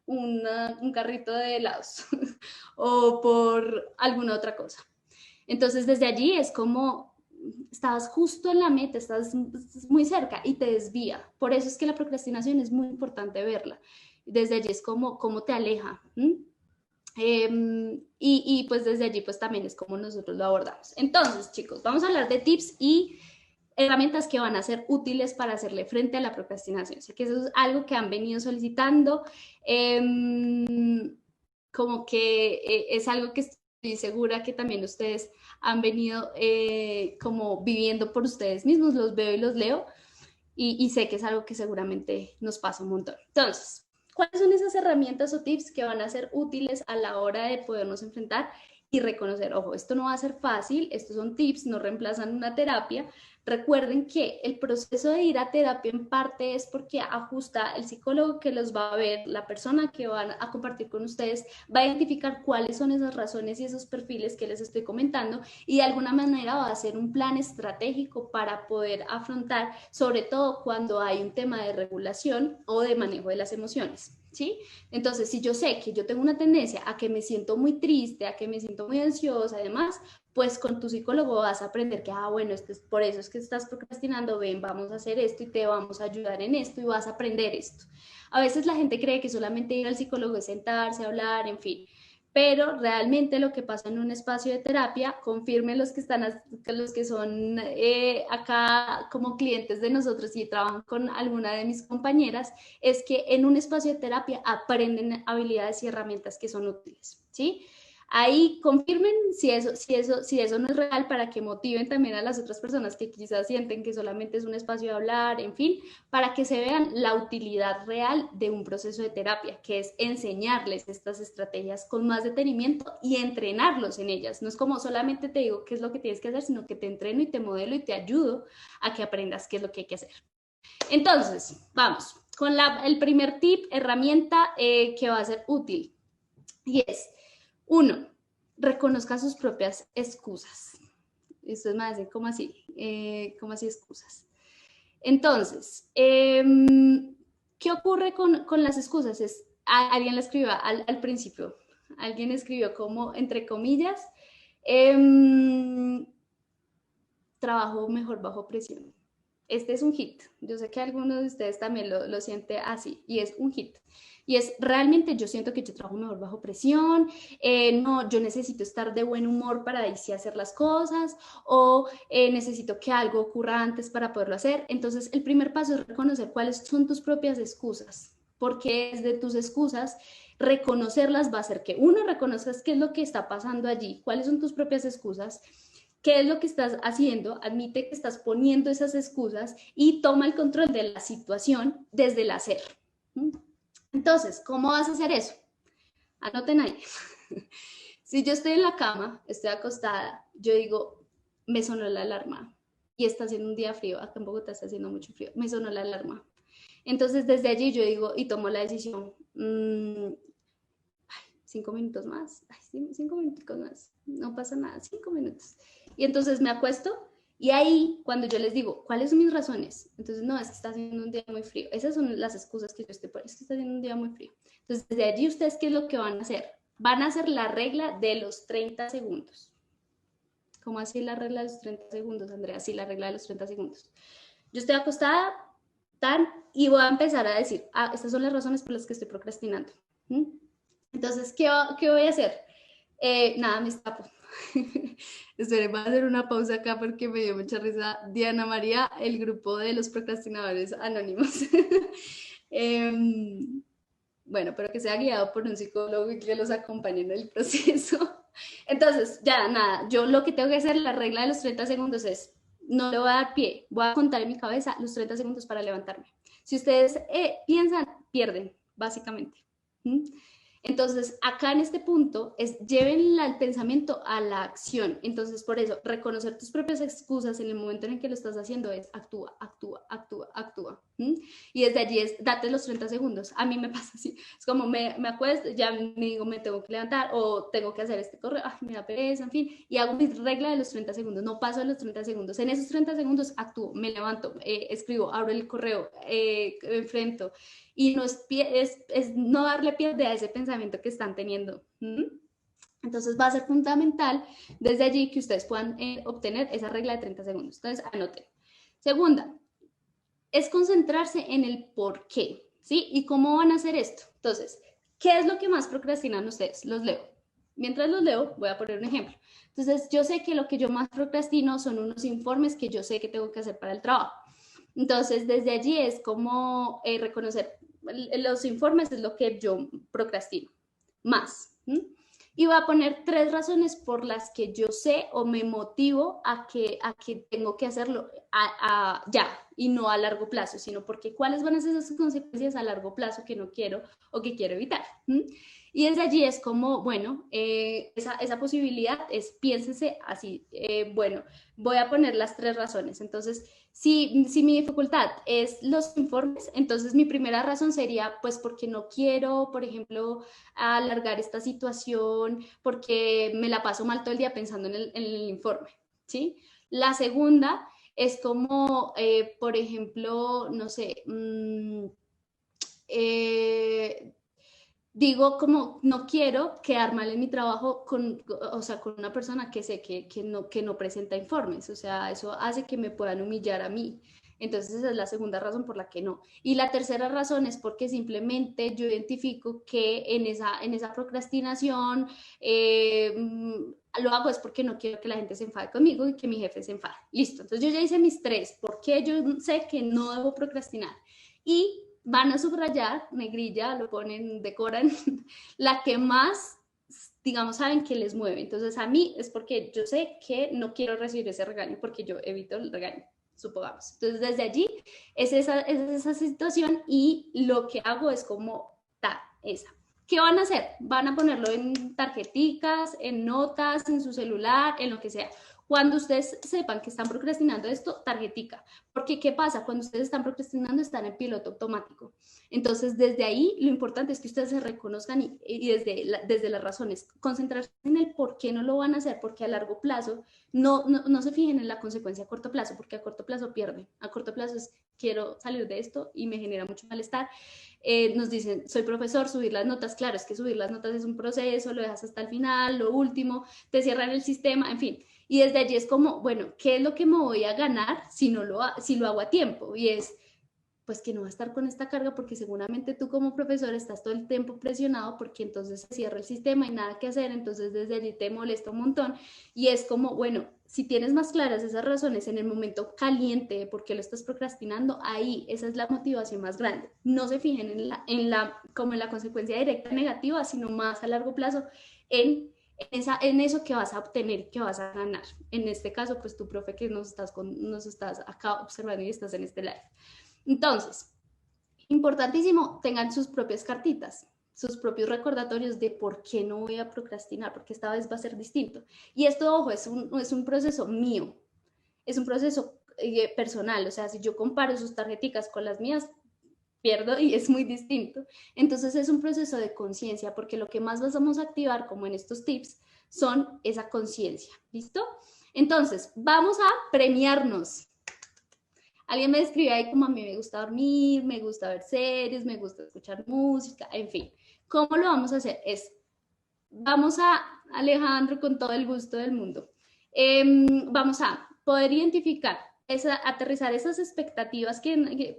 un carrito de helados o por alguna otra cosa. Entonces desde allí es como estabas justo en la meta, estás muy cerca y te desvía. Por eso es que la procrastinación es muy importante verla. Desde allí es como te aleja. Y pues desde allí pues también es como nosotros lo abordamos. Entonces, chicos, vamos a hablar de tips y herramientas que van a ser útiles para hacerle frente a la procrastinación. Sé que eso es algo que han venido solicitando, como que es algo que estoy segura que también ustedes han venido como viviendo por ustedes mismos, los veo y los leo, y sé que es algo que seguramente nos pasa un montón. Entonces, ¿cuáles son esas herramientas o tips que van a ser útiles a la hora de podernos enfrentar y reconocer? Ojo, esto no va a ser fácil, estos son tips, no reemplazan una terapia, Recuerden que el proceso de ir a terapia en parte es porque ajusta el psicólogo que los va a ver, la persona que van a compartir con ustedes, va a identificar cuáles son esas razones y esos perfiles que les estoy comentando y de alguna manera va a hacer un plan estratégico para poder afrontar, sobre todo cuando hay un tema de regulación o de manejo de las emociones. ¿Sí? Entonces, si yo sé que yo tengo una tendencia a que me siento muy triste, a que me siento muy ansiosa, además, pues con tu psicólogo vas a aprender que, bueno, esto es por eso es que estás procrastinando, ven, vamos a hacer esto y te vamos a ayudar en esto y vas a aprender esto. A veces la gente cree que solamente ir al psicólogo es sentarse, hablar, en fin, pero realmente lo que pasa en un espacio de terapia, confirmen los que están, los que son acá como clientes de nosotros y trabajan con alguna de mis compañeras, es que en un espacio de terapia aprenden habilidades y herramientas que son útiles, ¿sí? Ahí confirmen si eso no es real para que motiven también a las otras personas que quizás sienten que solamente es un espacio de hablar, en fin, para que se vean la utilidad real de un proceso de terapia, que es enseñarles estas estrategias con más detenimiento y entrenarlos en ellas. No es como solamente te digo qué es lo que tienes que hacer, sino que te entreno y te modelo y te ayudo a que aprendas qué es lo que hay que hacer. Entonces, vamos con el primer tip, herramienta que va a ser útil, y es: 1. Reconozca sus propias excusas. Esto es más de ¿cómo así? ¿Cómo así excusas? Entonces, ¿qué ocurre con las excusas? Alguien la escribió al principio, alguien escribió como, entre comillas, trabajo mejor bajo presión. Este es un hit. Yo sé que algunos de ustedes también lo siente así, y es un hit. Y es realmente yo siento que yo trabajo mejor bajo presión, no, yo necesito estar de buen humor para ahí sí hacer las cosas, o necesito que algo ocurra antes para poderlo hacer. Entonces, el primer paso es reconocer cuáles son tus propias excusas, porque desde tus excusas, reconocerlas va a hacer que uno, reconozcas qué es lo que está pasando allí, cuáles son tus propias excusas, qué es lo que estás haciendo, admite que estás poniendo esas excusas y toma el control de la situación desde el hacer. Entonces, ¿cómo vas a hacer eso? Anoten ahí. Si yo estoy en la cama, estoy acostada, yo digo, me sonó la alarma y está haciendo un día frío, acá en Bogotá está haciendo mucho frío, me sonó la alarma. Entonces, desde allí yo digo y tomo la decisión, 5 minutos más, 5 minutos más, no pasa nada, 5 minutos. Y entonces me acuesto y ahí cuando yo les digo, ¿cuáles son mis razones? Entonces, no, es que está haciendo un día muy frío. Esas son las excusas que yo estoy poniendo, es que está haciendo un día muy frío. Entonces, desde allí ustedes, ¿qué es lo que van a hacer? Van a hacer la regla de los 30 segundos. ¿Cómo así la regla de los 30 segundos, Andrea? Sí, la regla de los 30 segundos. Yo estoy acostada, tan, y voy a empezar a decir, estas son las razones por las que estoy procrastinando. Entonces, ¿qué voy a hacer? Nada, me escapo. Esperen, voy a hacer una pausa acá porque me dio mucha risa Diana María, el grupo de los procrastinadores anónimos. Bueno, pero que sea guiado por un psicólogo y que los acompañe en el proceso. Entonces, ya, nada, yo lo que tengo que hacer, la regla de los 30 segundos es, no le voy a dar pie, voy a contar en mi cabeza los 30 segundos para levantarme. Si ustedes piensan, pierden, básicamente. Entonces, acá en este punto es lleven el pensamiento a la acción. Entonces, por eso, reconocer tus propias excusas en el momento en el que lo estás haciendo es actúa, actúa, actúa, actúa. Y desde allí es date los 30 segundos. A mí me pasa así. Es como me acuesto, ya me digo, me tengo que levantar o tengo que hacer este correo, ay, me da pereza, en fin. Y hago mi regla de los 30 segundos. No paso de los 30 segundos. En esos 30 segundos actúo, me levanto, escribo, abro el correo, enfrento. Y no es no darle pie a ese pensamiento que están teniendo. Entonces va a ser fundamental desde allí que ustedes puedan obtener esa regla de 30 segundos. Entonces anoten. Segunda, es concentrarse en el por qué, ¿sí? ¿Y cómo van a hacer esto? Entonces, ¿qué es lo que más procrastinan ustedes? Los leo. Mientras los leo, voy a poner un ejemplo. Entonces, yo sé que lo que yo más procrastino son unos informes que yo sé que tengo que hacer para el trabajo. Entonces, desde allí es como reconocer los informes es lo que yo procrastino más. Y voy a poner 3 razones por las que yo sé o me motivo a que tengo que hacerlo ya y no a largo plazo, sino porque cuáles van a ser esas consecuencias a largo plazo que no quiero o que quiero evitar. Y desde allí es como, bueno, esa posibilidad es, piénsese así, bueno, voy a poner las 3 razones. Entonces, si mi dificultad es los informes, entonces mi primera razón sería, pues, porque no quiero, por ejemplo, alargar esta situación, porque me la paso mal todo el día pensando en el informe, ¿sí? La segunda es como, por ejemplo, no sé, eh, digo como no quiero quedar mal en mi trabajo con, o sea, con una persona que sé que no presenta informes, o sea, eso hace que me puedan humillar a mí. Entonces esa es la segunda razón por la que no. Y la tercera razón es porque simplemente yo identifico que en esa procrastinación lo hago es porque no quiero que la gente se enfade conmigo y que mi jefe se enfade. Listo, entonces yo ya hice mis 3, porque yo sé que no debo procrastinar. Y van a subrayar, negrilla, lo ponen, decoran, la que más, digamos, saben que les mueve. Entonces a mí es porque yo sé que no quiero recibir ese regaño porque yo evito el regaño, supongamos. Entonces desde allí es esa situación y lo que hago es como esa. ¿Qué van a hacer? Van a ponerlo en tarjeticas, en notas, en su celular, en lo que sea. Cuando ustedes sepan que están procrastinando esto, tarjetica. Porque, ¿qué pasa? Cuando ustedes están procrastinando, están en piloto automático. Entonces, desde ahí, lo importante es que ustedes se reconozcan y desde las razones, concentrarse en el por qué no lo van a hacer, porque a largo plazo no se fijen en la consecuencia a corto plazo, porque a corto plazo pierden. A corto plazo es, quiero salir de esto y me genera mucho malestar. Nos dicen, soy profesor, subir las notas, claro, es que subir las notas es un proceso, lo dejas hasta el final, lo último, te cierran el sistema, en fin. Y desde allí es como, bueno, ¿qué es lo que me voy a ganar si lo hago a tiempo? Y es, pues que no va a estar con esta carga porque seguramente tú como profesor estás todo el tiempo presionado porque entonces se cierra el sistema y nada que hacer, entonces desde allí te molesta un montón y es como, bueno, si tienes más claras esas razones en el momento caliente de por qué lo estás procrastinando, ahí esa es la motivación más grande. No se fijen como en la consecuencia directa negativa, sino más a largo plazo en en eso que vas a obtener, que vas a ganar. En este caso, pues tu profe que nos estás acá observando y estás en este live. Entonces, importantísimo, tengan sus propias cartitas, sus propios recordatorios de por qué no voy a procrastinar, porque esta vez va a ser distinto. Y esto, ojo, es un proceso mío, es un proceso personal, o sea, si yo comparo sus tarjeticas con las mías, pierdo y es muy distinto. Entonces es un proceso de conciencia, porque lo que más vamos a activar, como en estos tips, son esa conciencia, ¿listo? Entonces, vamos a premiarnos. Alguien me escribe ahí como a mí me gusta dormir, me gusta ver series, me gusta escuchar música, en fin. ¿Cómo lo vamos a hacer? Vamos a, Alejandro, con todo el gusto del mundo, vamos a poder identificar, aterrizar esas expectativas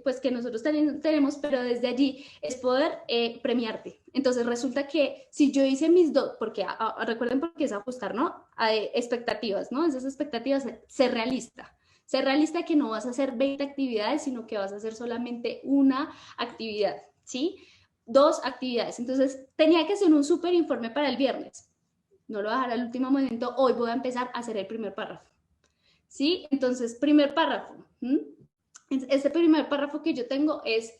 pues, que nosotros tenemos, pero desde allí es poder premiarte. Entonces resulta que si yo hice mis dos, porque recuerden porque es ajustar, ¿no? A expectativas, ¿no? Esas expectativas, ser realista. Ser realista que no vas a hacer 20 actividades, sino que vas a hacer solamente una actividad, ¿sí? 2 actividades. Entonces, tenía que hacer un súper informe para el viernes. No lo voy a dejar al último momento. Hoy voy a empezar a hacer el primer párrafo. ¿Sí? Entonces, primer párrafo. Este primer párrafo que yo tengo es,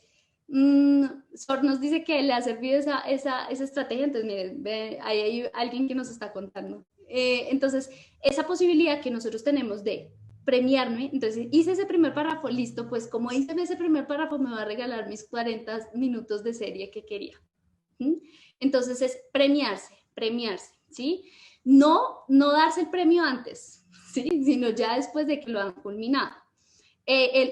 Sor nos dice que le ha servido esa estrategia, entonces miren, ahí hay alguien que nos está contando. Entonces, esa posibilidad que nosotros tenemos de premiarme, entonces hice ese primer párrafo, listo, pues como hice ese primer párrafo me va a regalar mis 40 minutos de serie que quería. Entonces es premiarse, ¿sí? No darse el premio antes, ¿sí? Sino ya después de que lo han culminado.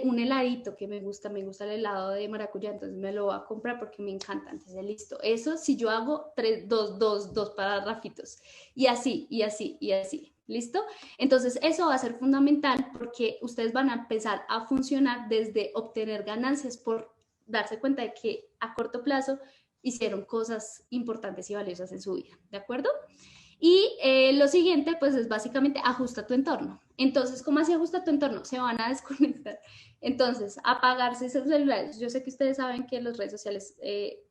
Un heladito que me gusta el helado de maracuyá, entonces me lo voy a comprar porque me encanta, entonces listo. Eso si yo hago dos párrafitos y así, y así, y así, ¿listo? Entonces eso va a ser fundamental porque ustedes van a empezar a funcionar desde obtener ganancias por darse cuenta de que a corto plazo hicieron cosas importantes y valiosas en su vida, ¿de acuerdo? Y lo siguiente, pues es básicamente ajusta tu entorno. Entonces, ¿cómo así ajusta tu entorno? Se van a desconectar. Entonces, apagarse esos celulares. Yo sé que ustedes saben que las redes sociales,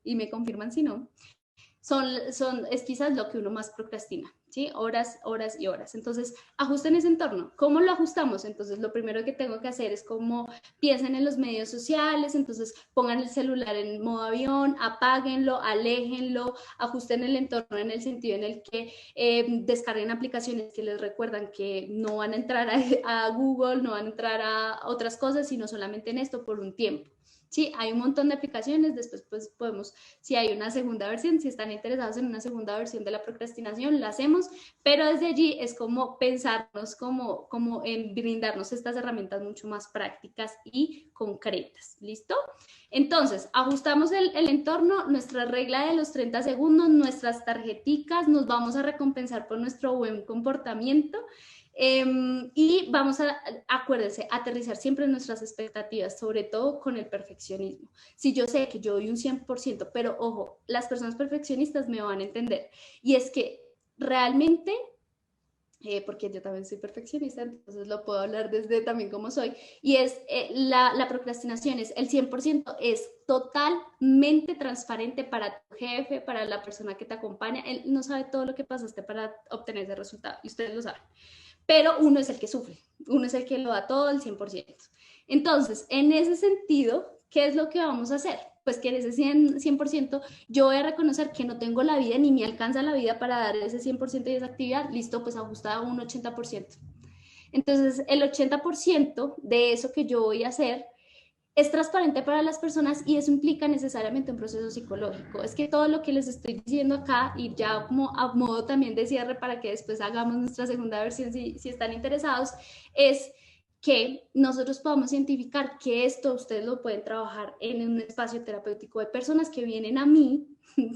y me confirman si no, es quizás lo que uno más procrastina, ¿sí? Horas, horas y horas. Entonces, ajusten ese entorno. ¿Cómo lo ajustamos? Entonces, lo primero que tengo que hacer es como piensen en los medios sociales, entonces pongan el celular en modo avión, apáguenlo, aléjenlo, ajusten el entorno en el sentido en el que descarguen aplicaciones que les recuerdan que no van a entrar a Google, no van a entrar a otras cosas, sino solamente en esto por un tiempo. Sí, hay un montón de aplicaciones, después pues podemos, si hay una segunda versión, si están interesados en una segunda versión de la procrastinación, la hacemos, pero desde allí es como pensarnos, como en brindarnos estas herramientas mucho más prácticas y concretas, ¿listo? Entonces, ajustamos el entorno, nuestra regla de los 30 segundos, nuestras tarjeticas, nos vamos a recompensar por nuestro buen comportamiento. Y vamos a, acuérdense, aterrizar siempre en nuestras expectativas, sobre todo con el perfeccionismo. Si yo sé que yo doy un 100%, pero ojo, las personas perfeccionistas me van a entender. Y es que realmente, porque yo también soy perfeccionista, entonces lo puedo hablar desde también como soy, y es la procrastinación, es el 100%, es totalmente transparente para tu jefe, para la persona que te acompaña. Él no sabe todo lo que pasaste para obtener ese resultado, y ustedes lo saben, pero uno es el que sufre, uno es el que lo da todo al 100%. Entonces, en ese sentido, ¿qué es lo que vamos a hacer? Pues que en ese 100% yo voy a reconocer que no tengo la vida ni me alcanza la vida para dar ese 100% de esa actividad, listo, pues ajustada a un 80%. Entonces, el 80% de eso que yo voy a hacer es transparente para las personas y eso implica necesariamente un proceso psicológico. Es que todo lo que les estoy diciendo acá y ya como a modo también de cierre para que después hagamos nuestra segunda versión si están interesados, es que nosotros podamos identificar que esto ustedes lo pueden trabajar en un espacio terapéutico de personas que vienen a mí,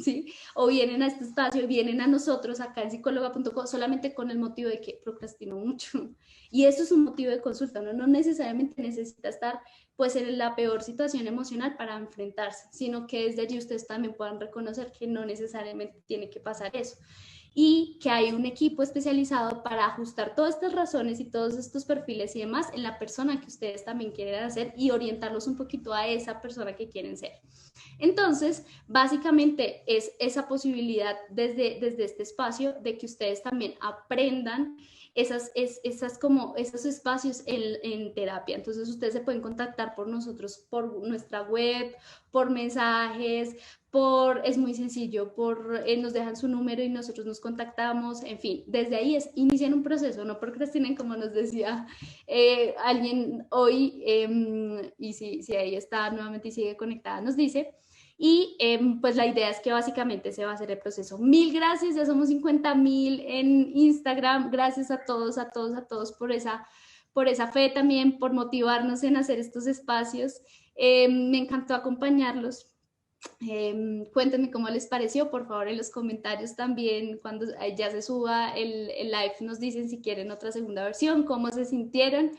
¿sí? O vienen a este espacio, vienen a nosotros acá en psicóloga.co solamente con el motivo de que procrastino mucho. Y eso es un motivo de consulta, ¿no? No necesariamente necesita estar pues en la peor situación emocional para enfrentarse, sino que desde allí ustedes también puedan reconocer que no necesariamente tiene que pasar eso y que hay un equipo especializado para ajustar todas estas razones y todos estos perfiles y demás en la persona que ustedes también quieren hacer y orientarlos un poquito a esa persona que quieren ser. Entonces, básicamente es esa posibilidad desde este espacio de que ustedes también aprendan esos espacios en terapia. Entonces, ustedes se pueden contactar por nosotros, por nuestra web, por mensajes, es muy sencillo, nos dejan su número y nosotros nos contactamos, en fin, desde ahí inician un proceso, no procrastinen como nos decía alguien hoy, y si ahí está nuevamente y sigue conectada, nos dice. Y pues la idea es que básicamente se va a hacer el proceso. Mil gracias, ya somos 50,000 en Instagram. Gracias a todos, a todos, a todos por esa fe también, por motivarnos en hacer estos espacios. Me encantó acompañarlos. Cuéntenme cómo les pareció, por favor, en los comentarios también, cuando ya se suba el live, nos dicen si quieren otra segunda versión, cómo se sintieron.